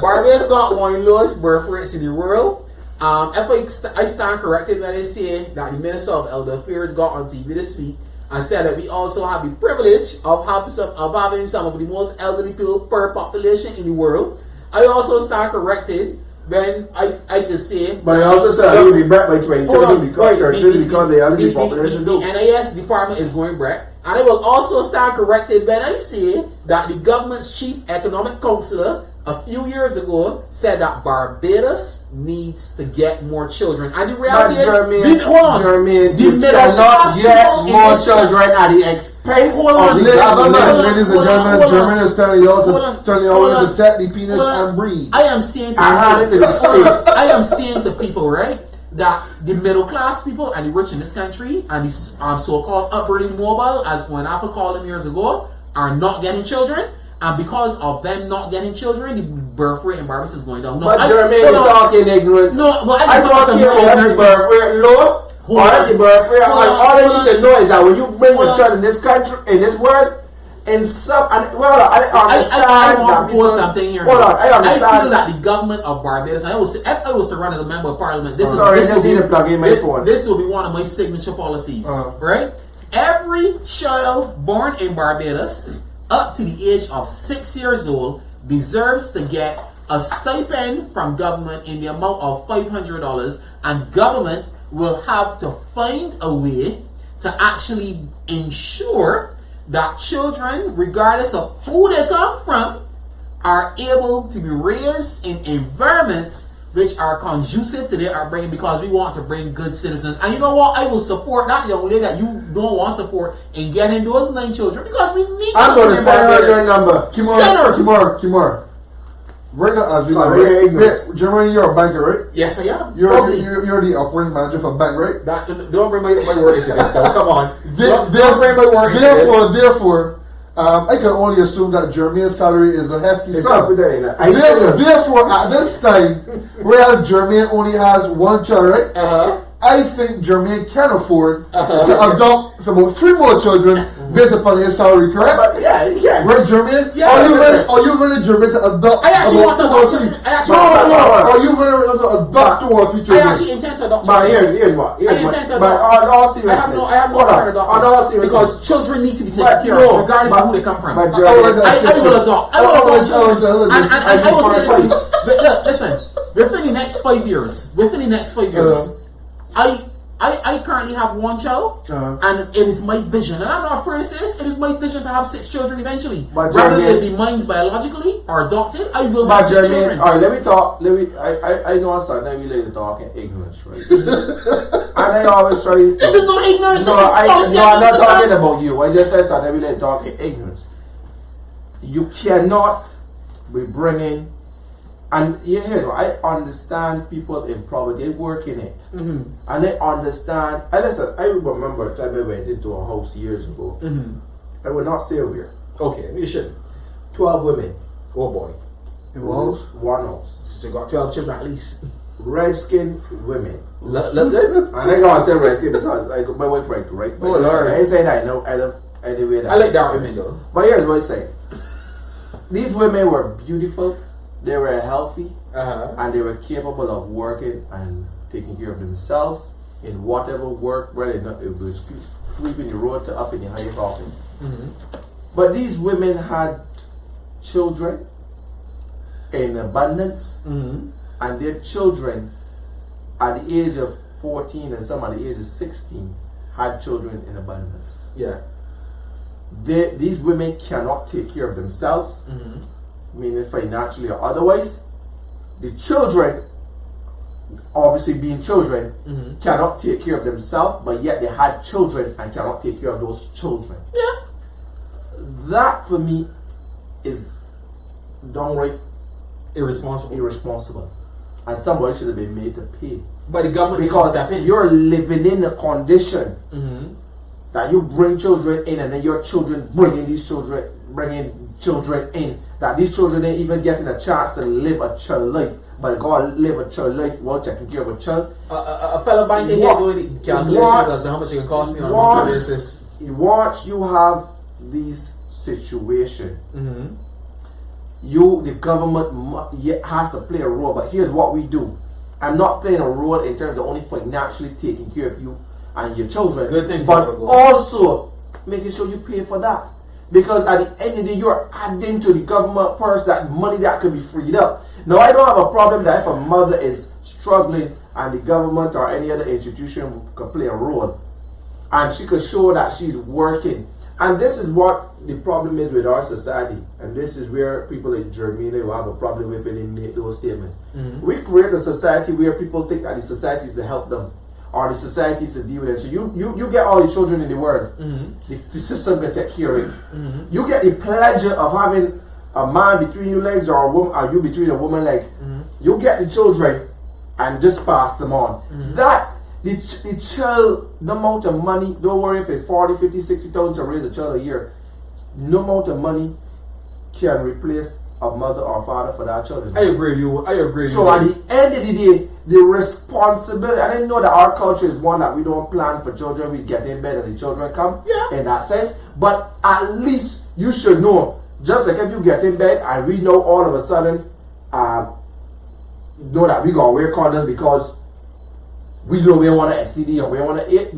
Barbados got one of the lowest birth rates in the world. If I stand corrected when I say that the Minister of Elder Affairs got on TV this week and said that we also have the privilege of having some of the most elderly people per population in the world. I also stand corrected when I could say. But I also said it will be back by 2030 because the elderly population do. The NIS department is going back. And I will also stand corrected when I say that the government's chief economic counselor a few years ago said that Barbados needs to get more children. And the reality is, Jermaine, you cannot get more children at the expense of the government. Ladies and gentlemen, Germany is telling you to protect the penis and breathe. I am saying to people, right, that the middle class people and the rich in this country and the so-called upwardly mobile, as when Apple called them years ago, are not getting children. And because of them not getting children, the birth rate in Barbados is going down. No, but Jermaine is talking ignorance. No, but I don't care if the birth rate low or the birth rate. All I need to know is that when you bring a child in this country, in this world, in some, I understand something here. Hold on, I understand. I feel that the government of Barbados, and if I was to run as a member of parliament, this will be one of my signature policies, right? Every child born in Barbados up to the age of 6 years old deserves to get a stipend from government in the amount of $500, and government will have to find a way to actually ensure that children, regardless of who they come from, are able to be raised in environments which are conducive to their upbringing, because we want to bring good citizens. And you know what? I will support that young lady that you don't want support in getting those 9 children, because we need I'm going to send her your number. Kimar. Right now, as we know, Germany, you're a banker, right? Yes, I am. You're the operating manager for a bank, right? Don't bring my word into this, though. Come on. Don't bring my word into this. Therefore, I can only assume that Jermaine's salary is a hefty sum. Therefore, at this time, where Jermaine only has 1 child, right? I think Jermaine can afford to adopt about 3 more children based upon his salary, correct? But yeah, he can. Right, Jermaine? Yeah, are you really Jermaine to adopt? I actually want to adopt children. Are you really to adopt 2 or 3 children? I actually intend to adopt children. children. Here's what. But on all seriousness, I have no part of adopting. Because children need to be taken care of, regardless of who they come from. I will adopt. I will adopt children. And I will say this. But look, listen. Within the next 5 years, I currently have 1 child, and it is my vision, and I'm not afraid to say this, it is my vision to have 6 children eventually. Whether they be mine biologically or adopted, I will have 6 children. Alright, let me talk. I know I started we to talk in ignorance, right? And I always try. This is not ignorance. I'm not talking about you. I just said that we to talk in ignorance. You cannot be bringing. And here's what I understand: people in poverty, they work in it, and they understand. And listen, I remember a time I went into a house years ago. I will not say where. Okay, you should. 12 women. Oh boy. In one house? One house. So you got 12 children at least. Red-skinned women. Look good. And I gotta say red-skinned because I got my wife right, right? But I ain't saying that. No, I don't. Anyway, I like dark women though. But here's what I say: these women were beautiful. They were healthy, and they were capable of working and taking care of themselves in whatever work, whether it was sweeping the road to up in the highest office. But these women had children in abundance, and their children at the age of 14 and some at the age of 16 had children in abundance. Yeah. These women cannot take care of themselves, meaning financially or otherwise. The children, obviously being children, cannot take care of themselves, but yet they had children and cannot take care of those children. Yeah. That for me is downright irresponsible. And somebody should have been made to pay. But the government because you're living in a condition that you bring children in, and then your children bringing children in, that these children ain't even getting a chance to live a child life, but God live a child life while taking care of a child. A fellow banker here doing the calculations as to how much it can cost me on a monthly basis. Once you have these situations, the government has to play a role. But here's what we do: I'm not playing a role in terms of only financially taking care of you and your children, good things, but also making sure you pay for that. Because at the end of the day, you're adding to the government purse that money that could be freed up. Now, I don't have a problem that if a mother is struggling and the government or any other institution could play a role and she could show that she's working. And this is what the problem is with our society. And this is where people in Germany will have a problem with when they make those statements. We create a society where people think that the society is to help them or the society is to deal with it. So you get all the children in the world. The system can take care of it. You get the pleasure of having a man between your legs or a woman, or you between a woman leg. You get the children and just pass them on. That the child, the amount of money, don't worry if it's 40, 50, 60,000 to raise a child a year. No amount of money can replace a mother or father for that children. I agree with you. So at the end of the day, the responsibility, and I know that our culture is one that we don't plan for children, we get in bed and the children come, in that sense. But at least you should know, just like if you get in bed and we know all of a sudden, know that we gonna wear condoms because we know we want an STD or we want to eat.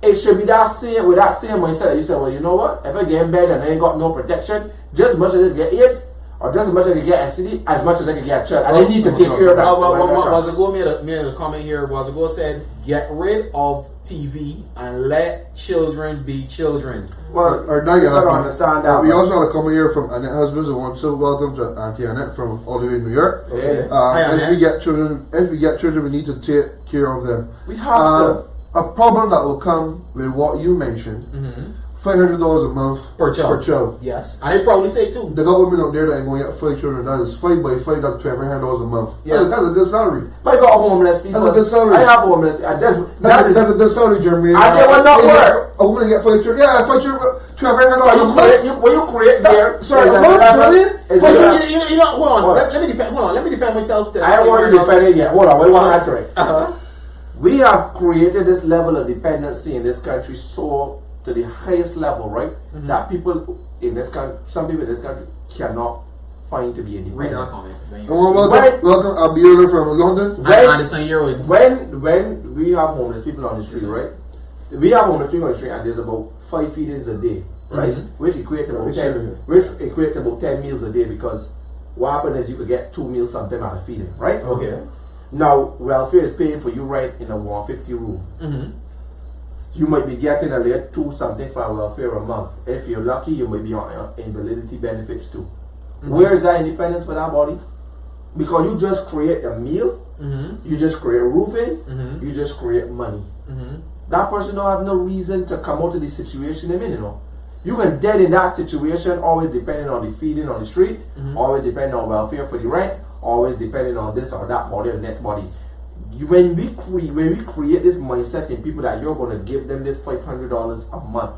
It should be that same with that same mindset that you say, well, you know what? If I get in bed and I ain't got no protection, just as much as I can get AIDS or just as much as I can get STD, as much as I can get a child. And I need to take care of that. Wazago made a comment here. Wazago said, get rid of TV and let children be children. Well, I don't understand that. We also had a comment here from Annette Husbands who wants to welcome to Auntie Annette from all the way in New York. Okay. If we get children, we need to take care of them. We have to. A problem that will come with what you mentioned. $500 a month per child. Yes, and I probably say too. The government out there that ain't going to get 5 children. That is 5 by 5. That's $1,200 a month. Yeah, that's a good salary. But I got homeless people. That's a good salary. I have homeless. That's a good salary, Jeremy. And they will not work. A woman get 5 children. Yeah, 5 children. $1,200 a month. When you create there, sorry, a month, Jeremy. You know, hold on. Let me defend. Hold on. Let me defend myself. I don't want to defend it yet. Hold on. We want to answer it. We have created this level of dependency in this country so to the highest level, right? That people in this country, some people in this country cannot find to be independent. Welcome, I'll be here from London. When we have homeless people on the street, right? We have homeless people on the street, and there's about 5 feedings a day, right? Which equates to about 10 meals a day, because what happens is you could get 2 meals sometime out of feeding, right? Okay. Now, welfare is paying for you right in a 150 room. You might be getting a late 2 something for welfare a month. If you're lucky, you might be on invalidity benefits too. Where is that independence for that body? Because you just create a meal, you just create roofing, you just create money. That person don't have no reason to come out of the situation they're in, you know. You can dead in that situation, always depending on the feeding on the street, always depending on welfare for the rent, always depending on this or that body or that body. When we create this mindset in people that you're going to give them this $500 a month,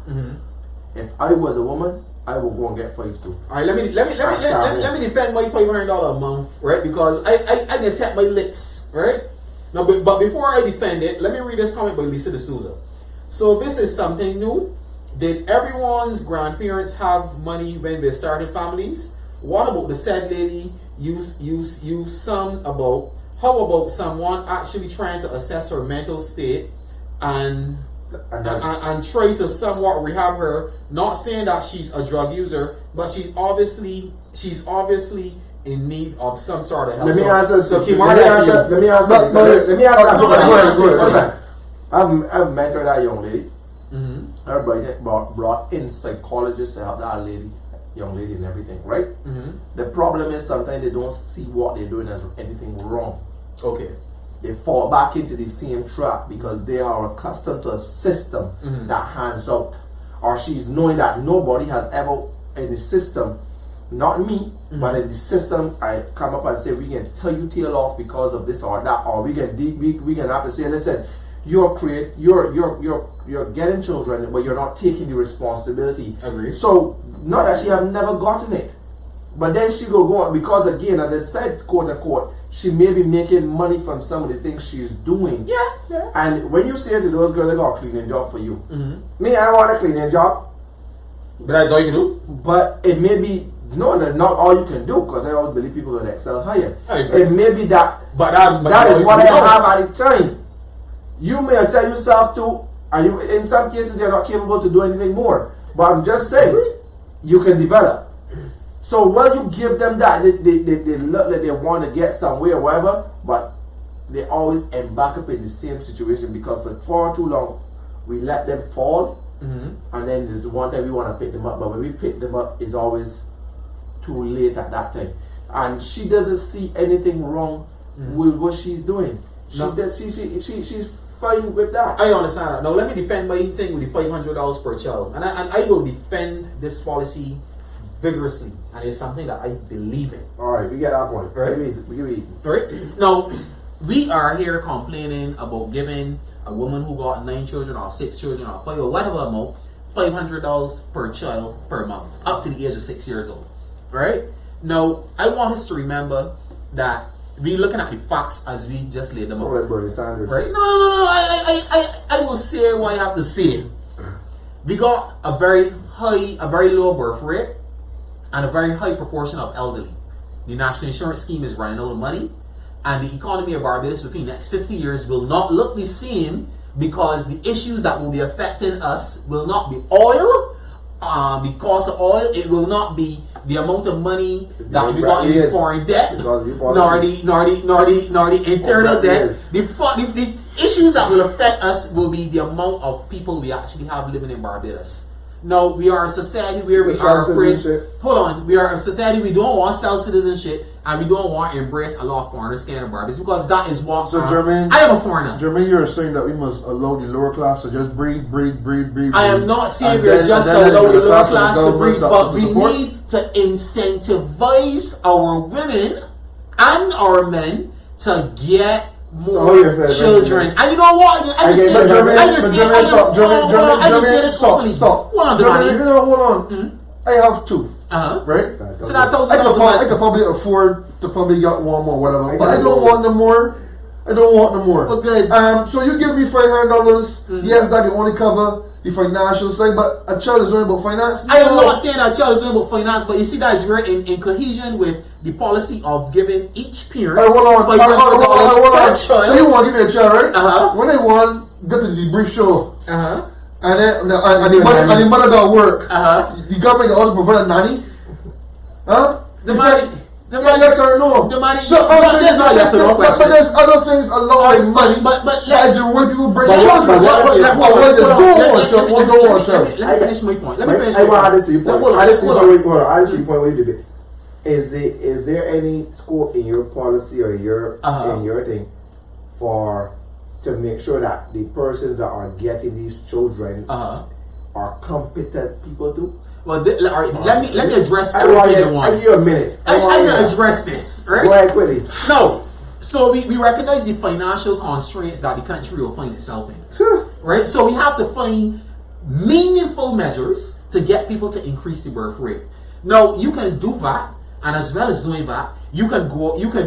if I was a woman, I will go and get 5 too. All right, let me defend my $500 a month, right? Because I can tap my lips, right? Now, but before I defend it, let me read this comment by Lisa D'Souza. So this is something new. Did everyone's grandparents have money when they started families? What about the said lady you sung about? How about someone actually trying to assess her mental state and try to somewhat rehab her? Not saying that she's a drug user, but she's obviously in need of some sort of help. Let me answer. I've mentored that young lady. Everybody brought in psychologists to help that young lady and everything, right? The problem is sometimes they don't see what they're doing as anything wrong. Okay. They fall back into the same trap because they are accustomed to a system that hands out. Or she's knowing that nobody has ever in the system, not me, but in the system, I come up and say, we can tell you tail off because of this or that, or we can have to say, listen, you're getting children, but you're not taking the responsibility. Agreed. So not that she have never gotten it, but then she go on because again, as I said, quote unquote, she may be making money from some of the things she's doing. Yeah. And when you say to those girls, they got a cleaning job for you. Me, I want a cleaning job. But that's all you can do. But it may be not all you can do, because I always believe people will excel higher. It may be that, but that is what I have at the time. You may tell yourself to, And you, in some cases, they're not capable to do anything more. But I'm just saying, you can develop. So while you give them that, they look like they want to get somewhere or whatever, but they always embark up in the same situation because for far too long, we let them fall, and then there's one time we want to pick them up, but when we pick them up, it's always too late at that time. And she doesn't see anything wrong with what she's doing. She's fine with that. I understand that. Now let me defend my thing with the $500 per child, and I will defend this policy vigorously, and it's something that I believe in. All right, we get our point. Right. We read. Right. Now we are here complaining about giving a woman who got 9 children or 6 children or 5 or whatever amount $500 per child per month up to the age of 6 years old. Right. Now I want us to remember that we're looking at the facts as we just laid them out. Like Bernie Sanders. Right? No. I will say what I have to say. We got a very low birth rate and a very high proportion of elderly. The national insurance scheme is running out of money, and the economy of Barbados within the next 50 years will not look the same because the issues that will be affecting us will not be oil. Because of oil, it will not be the amount of money that we got in foreign debt, nor the internal debt. The issues that will affect us will be the amount of people we actually have living in Barbados. Now, we are a society where we are afraid. Hold on, we are a society we don't want self-citizenship and we don't want to embrace a lot of foreigners coming to Barbados because that is what. So, Jermaine, I am a foreigner. Jermaine, you're saying that we must allow the lower class to just breed. I am not saying we're just allow the lower class to breed, but we need to incentivize our women and our men to get more children. And you know what? I just say this openly. Stop. Hold on, hold on. I have 2. Right? So that I could probably afford to probably get one more, whatever. But I don't want no more. Well, good. So you give me $500. Yes, that can only cover the financial side, but a child is only about finance. I am not saying that a child is only about finance, but you see that is very in cohesion with the policy of giving each parent $500 per child. So you want to give me a child, right? When they want, get to the DeBrief show. And then the mother got work. The government also provide a nanny. The money. Yes or no? The money. So yes or no question. But there's other things along with money. But that is the way people bring children. Let me finish my point. I want to add this to your point. Is there any scope in your policy or in your thing to make sure that the persons that are getting these children are competent people too? Well, let me address everything you want. I give you a minute. I can address this, right? Go ahead, quickly. No. So we recognize the financial constraints that the country will find itself in. Right? So we have to find meaningful measures to get people to increase the birth rate. Now, you can do that, and as well as doing that, you can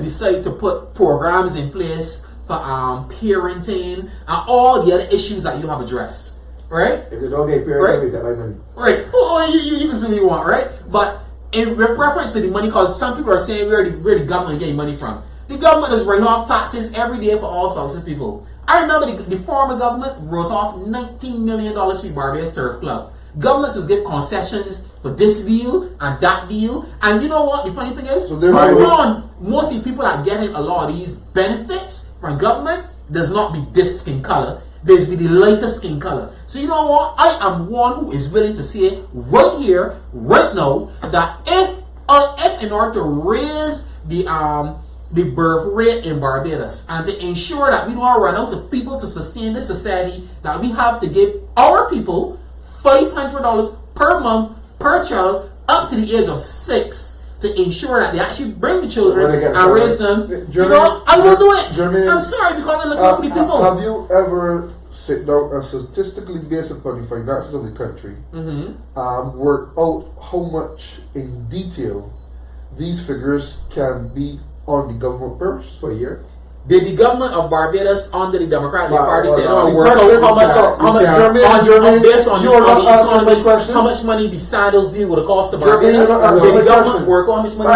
decide to put programs in place for parenting and all the other issues that you have addressed. Right? If they don't get parenting, we get my money. Right. Oh, you can say what you want, right? But in reference to the money, because some people are saying where the government getting money from. The government is writing off taxes every day for all sorts of people. I remember the former government wrote off $19 million for Barbados Turf Club. Governments is give concessions for this deal and that deal. And you know what? The funny thing is, most of the people that are getting a lot of these benefits from government does not be this skin color. There's be the lighter skin color. So you know what? I am one who is willing to say right here, right now, that if in order to raise the birth rate in Barbados and to ensure that we don't run out of people to sustain this society, that we have to give our people $500 per month per child up to the age of 6 to ensure that they actually bring the children and raise them. I will do it. I'm sorry because I look out for the people. Have you ever sit down and statistically based upon the finances of the country, work out how much in detail these figures can be on the government purse per year? Did the government of Barbados under the Democratic Party say, well, work out how much Germany, based on you the are not answering my economy, question. how much money the sandals deal would have cost to Germany, Barbados? you're not Did answering the my government question. work out how much money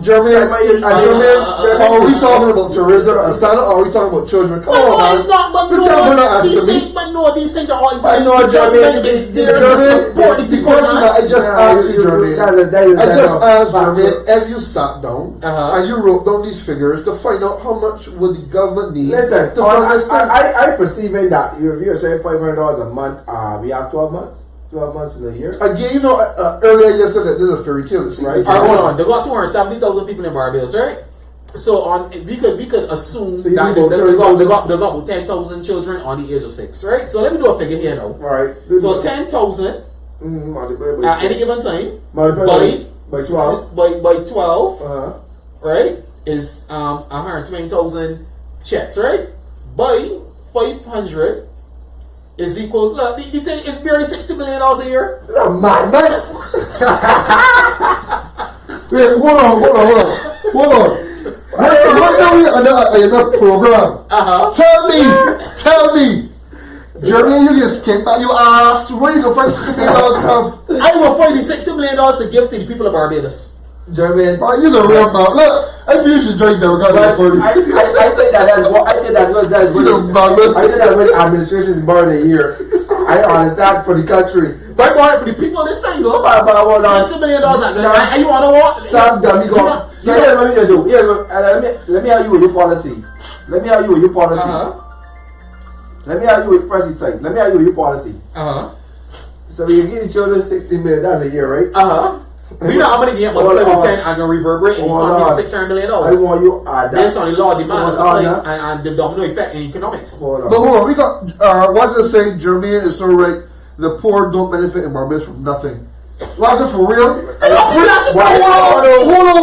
Germany, are we talking about tourism and sandal, or are we talking about children? Come on, man. It's not, but these things are all I know the government Germany is there to support the people. I just asked you, Germany. I just asked Germany, if you sat down and you wrote down these figures to find out how much would the government need. Listen, I perceive it that if you're saying $500 a month, we have 12 months. 12 months in a year. Again, you know, earlier you said that this is a fairy tale. Right. Hold on. They got 270,000 people in Barbados, right? So we could assume that they got about 10,000 children on the age of 6, right? So let me do a figure here now. Right. So 10,000 at any given time by 12. By 12, right? Is 120,000 checks, right? By 500 is equals. Look, the thing is barely $60 million a year. Man. Wait, hold on. Right now we're in a program. Tell me, Germany, you just came back, you asked where you can find $60 million from. I will find the $60 million to give to the people of Barbados. Germany. But you're a real man. Look, I think you should join them. I think that's what administration is borrowing a year. I understand for the country. But for the people this time though, $60 million. And you wanna what? Sam dummy go. So here's what we gonna do. Let me help you with your policy. Let me help you with your policy. Let me help you with Pressy side. Let me help you with your policy. So we give the children $60 million a year, right? We know how many get multiplied with 10 and gonna reverberate in the economy of $600 million. I want you add that. Based on the law of demand and supply and the domino effect in economics. But hold on, we got what's it saying? Germany is so right. The poor don't benefit in Barbados from nothing. Was it for real? Hold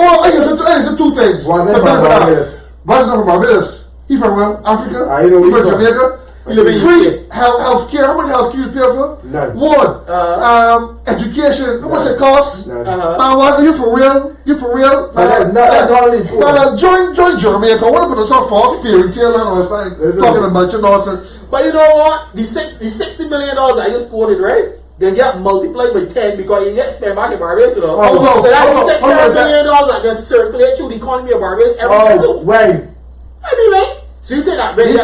on. I said two things. Was it from Barbados? Was it from Barbados? He from where? Africa? I know. He from Jamaica? Free health care. How much health care you pay for? None. One. Education. How much it costs? None. Was it you for real? You for real? Join Jamaica. What about some false fairy tale and all this talking about your nonsense? But you know what? The $60 million I just quoted, right? They get multiplied by 10 because you get spent back in Barbados. So that's $600 million that just circulate through the economy of Barbados every year too. Right. Anyway. So you think that hold on.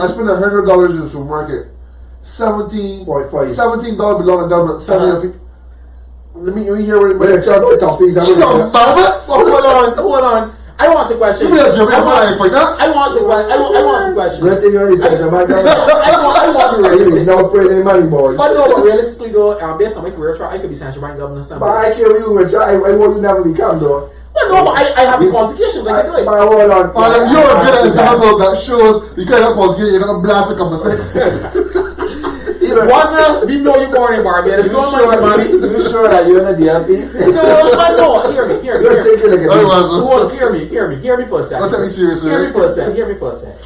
I spent $100 in the supermarket. $17 belong to government. Let me hear what it Hold on. I want some questions. I want some questions. Good thing you already said Jamaica. I want to be realistic. No pray money, boys. But no, but realistically though, based on my career track, I could be Central Bank Governor someday. But I care you, I want you never become though. But I have the qualifications, I can do it. But hold on. You're a good example that shows you can't help us get you're gonna blast a couple of six. We know you're born in Barbados. You sure that you're in the DMP? No, hear me. Hear me for a second. Don't take me seriously. Hear me for a second.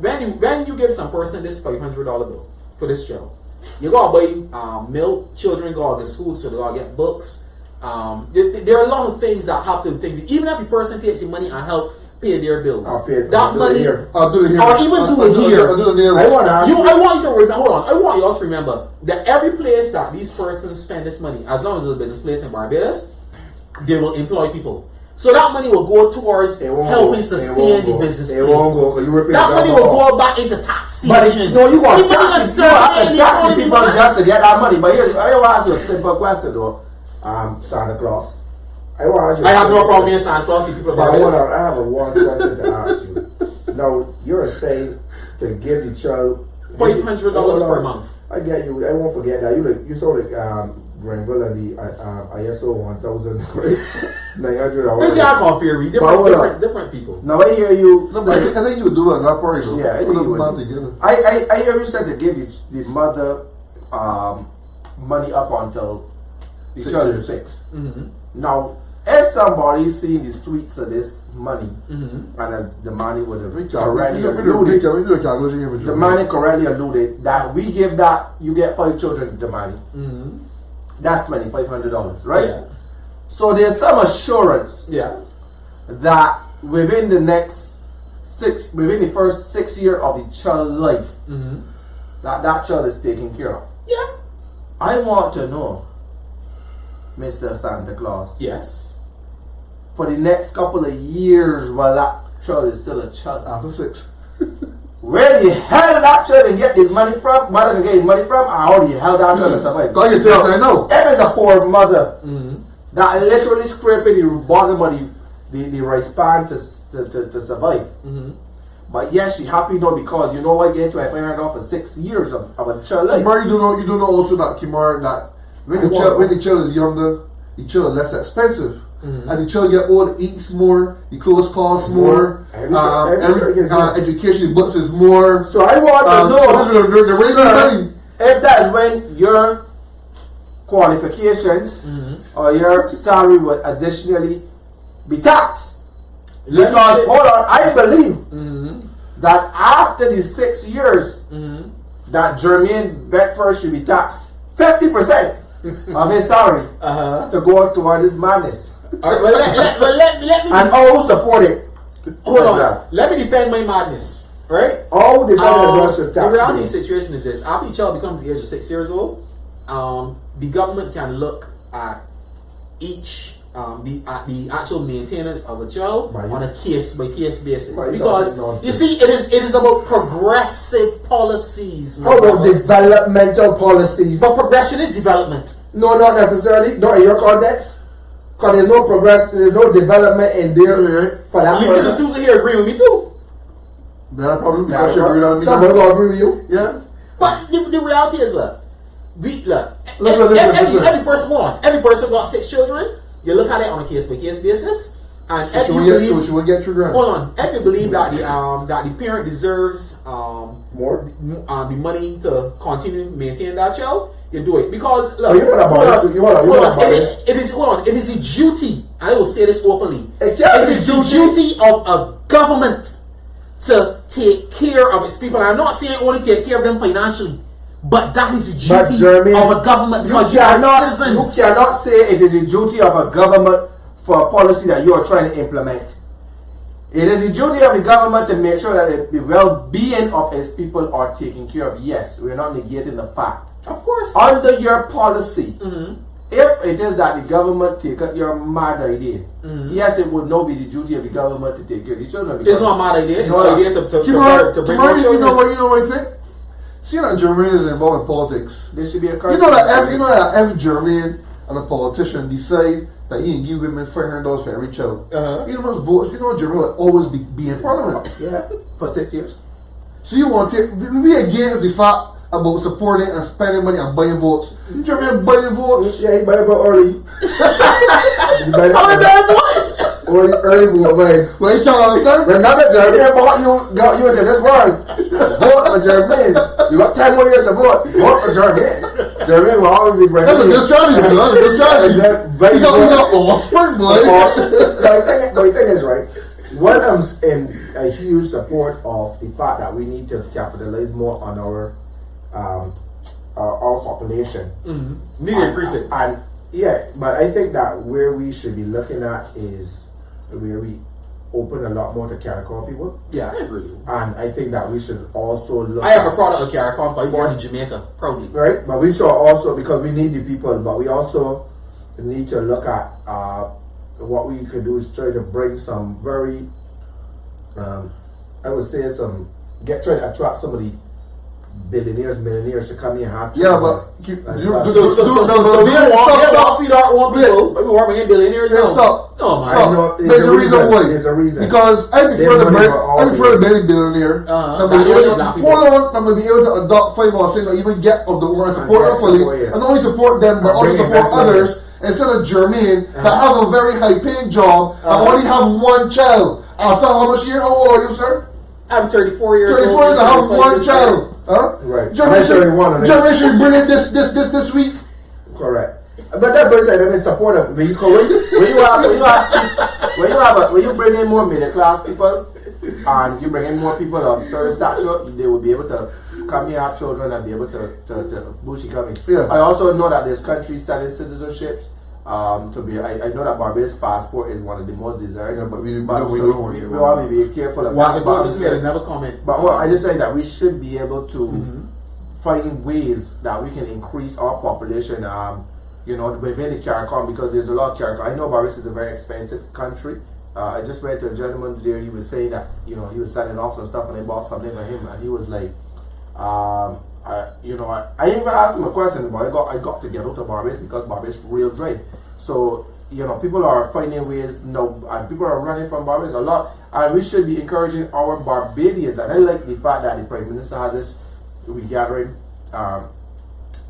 When you give some person this $500 bill for this job, you gotta buy milk, children go to school, so they gotta get books. There are a lot of things that have to think. Even if the person takes your money and help pay their bills, that money, I'll do it here. Or even do it here. I want you to remember. Hold on. I want you all to remember that every place that these persons spend this money, as long as it's a business place in Barbados, they will employ people. So that money will go towards helping sustain the business place. That money will go back into taxation. No, you want to tax people just to get that money. But here, I want to ask you a simple question though. Santa Claus. I have no problem in Santa Claus. People are I have one question to ask you. Now, you're saying to give the child $500 per month. I get you. I won't forget that. You saw the Granville and the ISO 1000, right? 900. Maybe I compare me. Different people. Now I hear you. No, I think you would do it. Not probably. Yeah, I hear you said to give the mother money up until the child is 6. Mm-hmm. Now, if somebody seeing the sweets of this money, and as the money was already alluded, the money correctly alluded that we give that, you get 5 children the money. that's $2,500, right? Yeah. So there's some assurance Yeah. that within the first 6 years of the child's life, that child is taken care of. Yeah. I want to know, Mr. Santa Claus, Yes. for the next couple of years while that child is still a child, After 6. where the hell that child can get the money from? Mother can get the money from, or how the hell that child can survive? God, you tell us I know. If it's a poor mother that literally scraping the bottom of the rice pan to survive. But yes, she happy now because you know what, getting $2,500 for 6 years of a child life. But you do know also that, Kimar, that when the child is younger, the child is less expensive. And the child get older, eats more, the clothes cost more, education, the books is more. So I want to know, sir, if that is when your qualifications or your salary would additionally be taxed. Because, hold on, I believe that after the 6 years, that Jermaine Bedford should be taxed 50% of his salary to go toward this madness. All right, let me And all support it. hold on. Let me defend my madness. Right? All the tax. The reality situation is this: after the child becomes the age of 6 years old, the government can look at each the actual maintenance of a child on a case by case basis. Because you see, it is about progressive policies. How about developmental policies? But progression is development. No, not necessarily. Not in your context. Because there's no progress, there's no development in there for that. You see the students here agree with me too. That probably because you agree on me. Some will agree with you. Yeah. But the reality is, every person, hold on, every person got 6 children. You look at it on a case by case basis, and if you believe, she will get your grant. hold on, if you believe that the parent deserves More. the money to continue maintaining that child, you do it because look, you know it is the duty. I will say this openly. It is the duty of a government to take care of its people. I'm not saying only take care of them financially, but that is the duty of a government because you are citizens. You cannot say it is the duty of a government for a policy that you are trying to implement. It is the duty of the government to make sure that the well-being of its people are taken care of. Yes, we're not negating the fact. Of course. Under your policy, if it is that the government take up your mad idea, yes, it would not be the duty of the government to take care of the children. It's not a mad idea. It's an idea to bring more children. You know what I think? Seeing that Jermaine is involved in politics, there should be a you know that every Jermaine and a politician decide that he can give women $500 for every child. You know those votes. You know Jermaine will always be in parliament. Yeah, for 6 years. So you want to be against the fact about supporting and spending money and buying votes. Jermaine buying votes. Yeah, he buy vote early. How many bad votes? Early vote, man. Well, you can't understand. Remember, Jermaine got you into this world. Vote for Jermaine. You got 10 more years to vote. Vote for Jermaine. Jermaine will always be bringing. That's a good strategy. That's a good strategy. You got offspring, boy. The thing is, right, one, I'm in a huge support of the fact that we need to capitalize more on our population. Need to increase it. And yeah, but I think that where we should be looking at is where we open a lot more to CARICOM people. Yeah, I agree. And I think that we should also look. I have a product of CARICOM, but I born in Jamaica, proudly. Right, but we should also, because we need the people, but we also need to look at what we could do is try to bring some very, I would say try to attract some of the millionaires to come here and have. Yeah, but we don't want people, but we want to bring in billionaires. Stop. No, man. Stop. There's a reason why. There's a reason. Because I prefer the baby billionaire. I'm going to be able to adopt 5 or 6 or even get of the world support them fully. And not only support them, but also support others. Instead of Jermaine, that have a very high paying job and only have 1 child. After how much years? How old are you, sir? I'm 34 years old. 34 years and have 1 child. Huh? Right. Jermaine should bring in this week. Correct. But that's what I said. I mean, supportive. When you bring in more middle class people and you bring in more people of certain stature, they will be able to come here, have children, and be able to boost economy. Yeah. I also know that there's countries selling citizenships. To be, I know that Barbados passport is one of the most desired. Yeah, but we so want we want to be careful of that. Just made another comment. But I just say that we should be able to find ways that we can increase our population. Within the CARICOM, because there's a lot of CARICOM. I know Barbados is a very expensive country. I just went to a gentleman there. He was saying that he was selling off some stuff and they bought something for him, and he was like, I even asked him a question, but I got to get out of Barbados because Barbados is real dry. So people are finding ways. And people are running from Barbados a lot, and we should be encouraging our Barbadians. And I like the fact that the Prime Minister has this regathering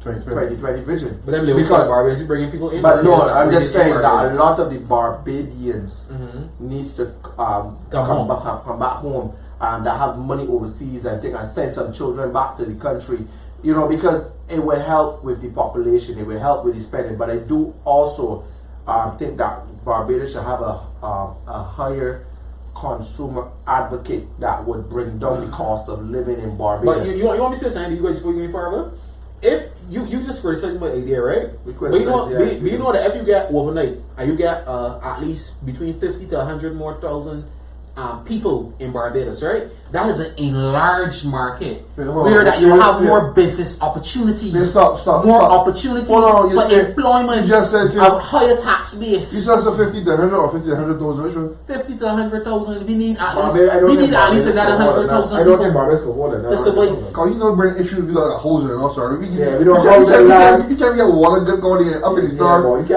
2020 vision. But then because Barbados, you bringing people in. But no, I'm just saying that a lot of the Barbadians needs to come back home. That have money overseas and send some children back to the country, because it will help with the population, it will help with the spending. But I do also think that Barbados should have a higher consumer advocate that would bring down the cost of living in Barbados. But you want me to say something? You guys before you go further? If you just criticized my idea, right? But you know that if you get overnight and you get at least between 50 to 100 more thousand people in Barbados, right? That is an enlarged market where that you have more business opportunities, more opportunities for employment, just said a higher tax base. You said 50 to 100 or 50 to 100,000, which one? 50 to 100,000. We need at least another 100,000 I don't think Barbados can hold it. Because you don't bring issues with like a housing and all sorts. We don't hold you can't get water good going up in the dark.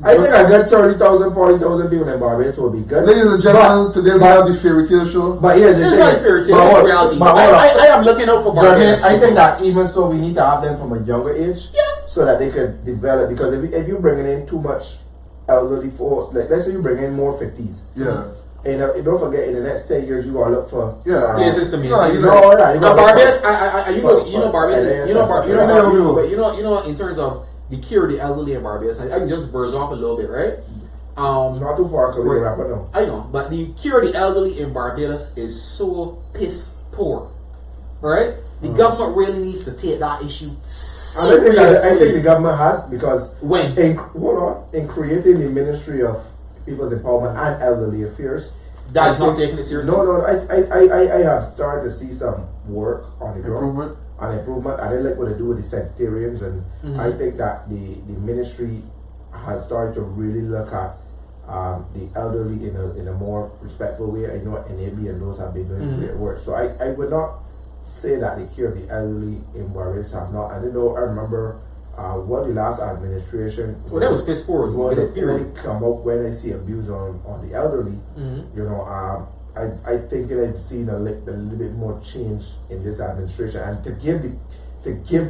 I think a good 30,000, 40,000 people in Barbados would be good. Ladies and gentlemen, today we have the fairy tale show. But here's the It's thing. not a fairy tale, it's reality. I am looking out for Barbados. I think that even so, we need to have them from a younger age, so that they could develop. Because if you're bringing in too much elderly folks, like let's say you bring in more 50s, and don't forget in the next 10 years you gotta look for places to meet. Barbados, in terms of the cure the elderly in Barbados, I can just burst off a little bit, right? Not too far, because we wrap it now. I know, but the cure the elderly in Barbados is so piss poor, right? The government really needs to take that issue seriously. I think the government has, because in creating the Ministry of People's Empowerment and Elderly Affairs, that's not taking it seriously. No, I have started to see some work on the ground. Improvement. I didn't like what they do with the secretarians, and I think that the ministry has started to really look at the elderly in a more respectful way. I know NAB and those have been doing great work. So I would not say that the care of the elderly in Barbados have not. I remember what the last administration. Well, that was piss forward. When I see abuse on the elderly, I think that I've seen a little bit more change in this administration, and to give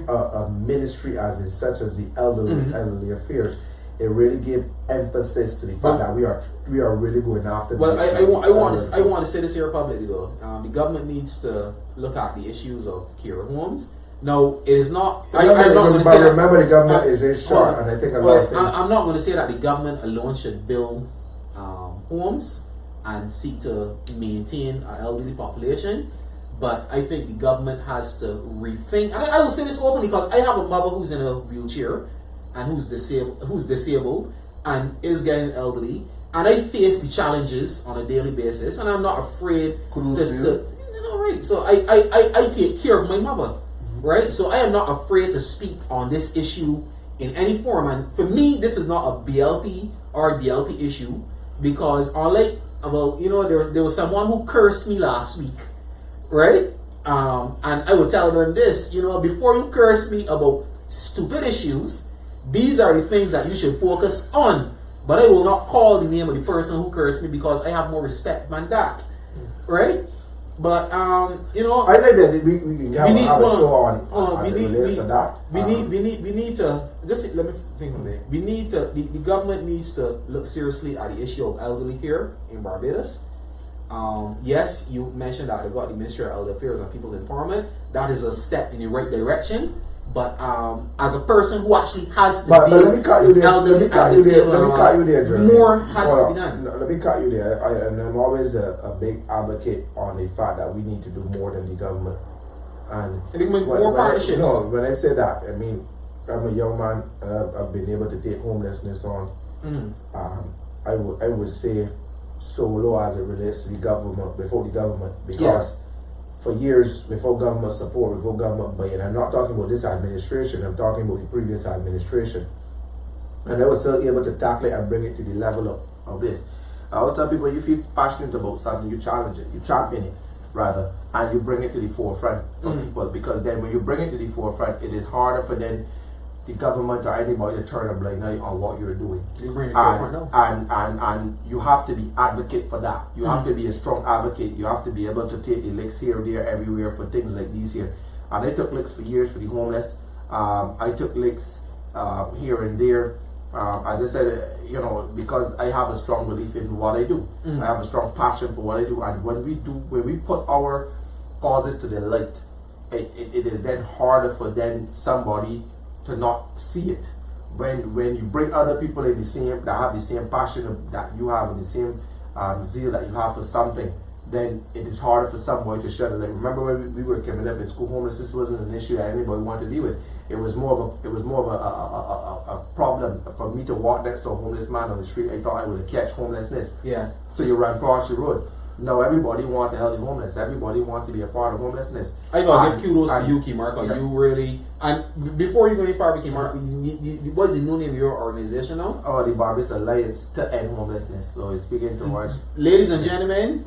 a ministry such as the elderly affairs, it really gave emphasis to the fact that we are really going after. Well, I want to say this here publicly though. The government needs to look at the issues of care homes. No, it is not. I'm not going to say remember the government is in short, and I think I'm not going to say that the government alone should build homes and seek to maintain our elderly population, but I think the government has to rethink. And I will say this openly because I have a mother who's in a wheelchair and who's disabled and is getting elderly, and I face the challenges on a daily basis, and I'm not afraid right. So I take care of my mother, right? So I am not afraid to speak on this issue in any form, and for me, this is not a BLP or DLP issue, because unlike there was someone who cursed me last week, right? And I will tell them this, before you curse me about stupid issues, these are the things that you should focus on. But I will not call the name of the person who cursed me because I have more respect than that, right? But I think that we can have a show on that. We need to just let me think of it. We need to the government needs to look seriously at the issue of elderly care in Barbados. Yes, you mentioned that they got the Ministry of Elder Affairs and People's Empowerment. That is a step in the right direction. But as a person who actually has to but let me cut you there. Let me cut you there, Jeremy. More has to be done. Let me cut you there. And I'm always a big advocate on the fact that we need to do more than the government And I think more partnerships. When I say that, I mean, I'm a young man and I've been able to take homelessness on. I would say so low as it relates to the government, before the government, because for years, before government support, before government buy-in, I'm not talking about this administration, I'm talking about the previous administration. And I was still able to tackle it and bring it to the level of this. I always tell people, you feel passionate about something, you challenge it, you champion it, rather, and you bring it to the forefront of people, because then when you bring it to the forefront, it is harder for then the government or anybody to turn a blind eye on what you're doing. You bring it to the forefront and you have to be advocate for that. You have to be a strong advocate. You have to be able to take the licks here, there, everywhere for things like these here. And I took licks for years for the homeless. I took licks here and there. As I said, because I have a strong belief in what I do. I have a strong passion for what I do. And when we put our causes to the light, it is then harder for then somebody to not see it. When you bring other people in that have the same passion that you have, and the same zeal that you have for something, then it is harder for somebody to shut it. Like, remember when we were coming up in school, homelessness wasn't an issue that anybody wanted to deal with. It was more of a problem for me to walk next to a homeless man on the street. I thought I would catch homelessness. Yeah. So you run across the road. No, everybody wants to help the homeless. Everybody wants to be a part of homelessness. I gotta give kudos to you, Mark. You really, and before you go any further, Mark, what's the new name of your organization now? Oh, the Barbados Alliance to End Homelessness. So it's speaking towards. Ladies and gentlemen,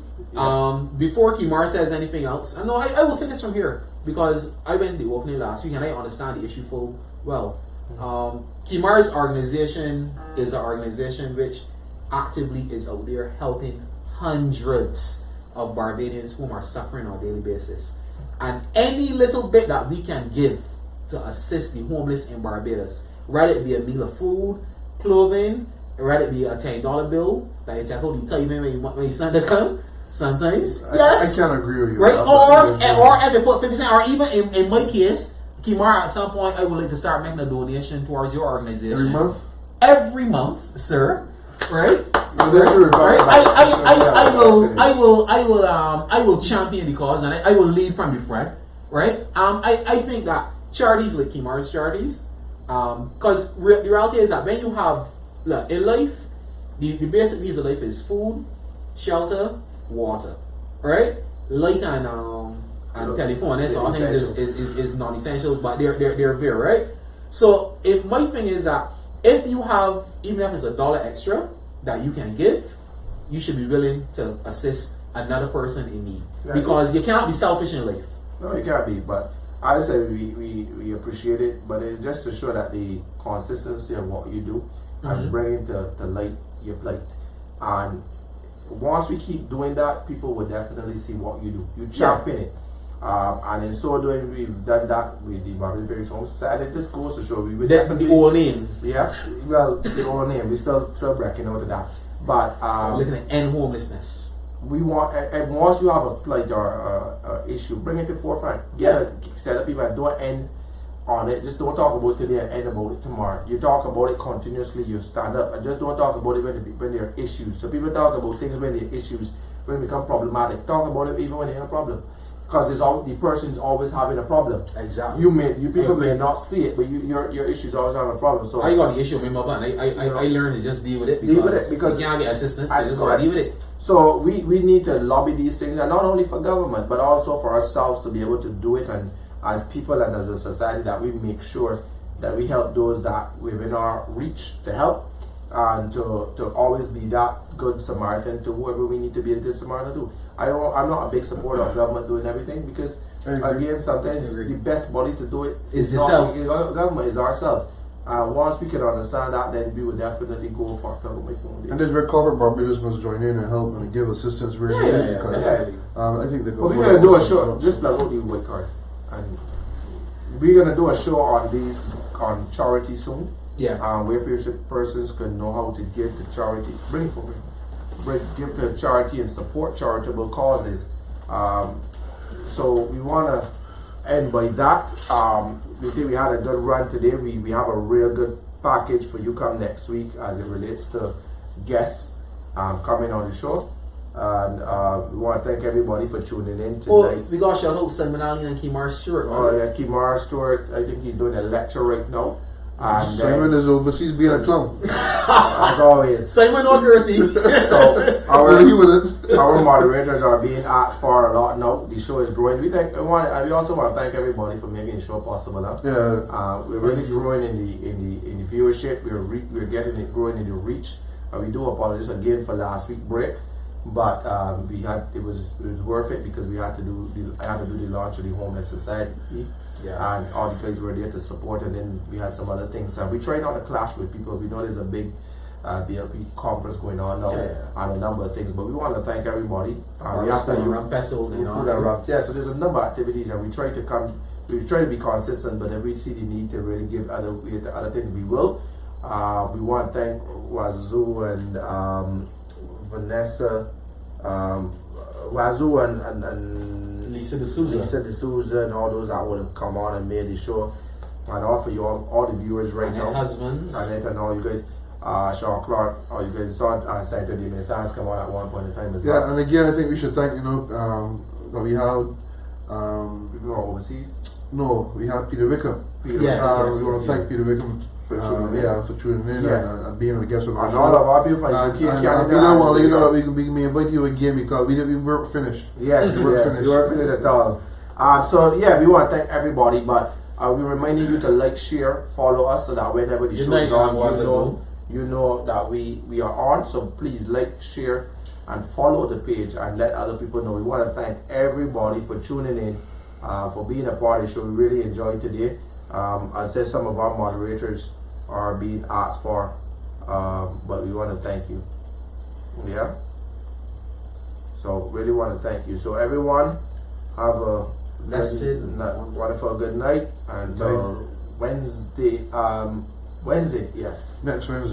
before Kimar says anything else, I will say this from here, because I went to the opening last week and I understand the issue full well. Kimar's organization is an organization which actively is out there helping hundreds of Barbadians whom are suffering on a daily basis. And any little bit that we can give to assist the homeless in Barbados, whether it be a meal of food, clothing, whether it be a $10 bill that you take out, you tell you when you send the come, sometimes. Yes. I can't agree with you. Right? Or if you put 50%, or even in my case, Kimar, at some point I would like to start making a donation towards your organization. Every month? Every month, sir. Right? I will champion the cause, and I will lead from the front, right? I think that charities like Kimar's charities, because the reality is that when you have, look, in life, the basic needs of life is food, shelter, water, right? Light and telephone. That's all things is non-essentials, but they're there, right? So my thing is that if you have, even if it's $1 extra that you can give, you should be willing to assist another person in need, because you cannot be selfish in life. No, you can't be. But I say we appreciate it, but it's just to show that the consistency of what you do and bringing to light your plight. And once we keep doing that, people will definitely see what you do. You champion it. And in so doing, we've done that with the Barbados Parish Home Society. It just goes to show we would the old name. Yeah, well, the old name. We still breaking out of that. But looking at end homelessness. We want, and once you have a plight or issue, bring it to the forefront. Set up people and don't end on it. Just don't talk about it today and end about it tomorrow. You talk about it continuously. You stand up, and just don't talk about it when there are issues. So people talk about things when there are issues, when they become problematic. Talk about it even when they have a problem. Because the person's always having a problem. Exactly. People may not see it, but your issues always have a problem. So I got the issue with my mother, and I learned to just deal with it because you can't get assistance. So just gotta deal with it. So we need to lobby these things, and not only for government, but also for ourselves to be able to do it, and as people and as a society, that we make sure that we help those that within our reach to help, and to always be that good Samaritan to whoever we need to be a good Samaritan to. I'm not a big supporter of government doing everything, because again, sometimes the best body to do it is yourself. Government is ourselves. Once we can understand that, then we will definitely go for government. And this Red Carpet Barbados must join in and help and give assistance really. I think they're we're gonna do a show. Just plug out the white card, and we're gonna do a show on charity soon. Yeah. Where persons can know how to give to charity. Give to charity and support charitable causes. So we want to end by that. We think we had a good run today. We have a real good package for you come next week as it relates to guests coming on the show. And we want to thank everybody for tuning in tonight. Oh, we got shout out Simon Allen and Kimar Stewart. Oh yeah, Kimar Stewart. I think he's doing a lecture right now. And Simon is overseas being a clown. As always. Simon O'Kersey. So our moderators are being asked for a lot now. The show is growing. We also want to thank everybody for making the show possible. Huh? Yeah. We're really growing in the viewership. We're getting it growing in the reach. We do apologize again for last week break, but it was worth it because I had to do the launch of the Homeless Society. Yeah. And all the guys were there to support, and then we had some other things. We try not to clash with people. We know there's a big BLP conference going on now, and a number of things, but we want to thank everybody. We have to run festival, so there's a number of activities, and we try to be consistent. But if we see the need to really give other things, we will. We want to thank Wazoo and Vanessa, Wazoo and Lisa D'Souza and all those that would have come on and made the show, and all for you all the viewers right and now, husbands, and all you guys, Sean Clark, all you guys saw Saturday Messiahs come on at one point in time as well. Yeah, and again, I think we should thank that we had people are overseas. No, we have Peter Wickham. Yes, we want to thank Peter Wickham for tuning in and being a guest on our and show. all of our people, and we don't want to let you know that we may invite you again because we weren't finished. Yes, we weren't finished at all. So yeah, we want to thank everybody, but we're reminding you to like, share, follow us so that whenever the show is on, you know that we are on. So please like, share, and follow the page and let other people know. We want to thank everybody for tuning in, for being a part of the show. We really enjoyed today. I said some of our moderators are being asked for, but we want to thank you. Yeah. So really want to thank you. So everyone, have a wonderful good night, and Wednesday, yes, next Wednesday.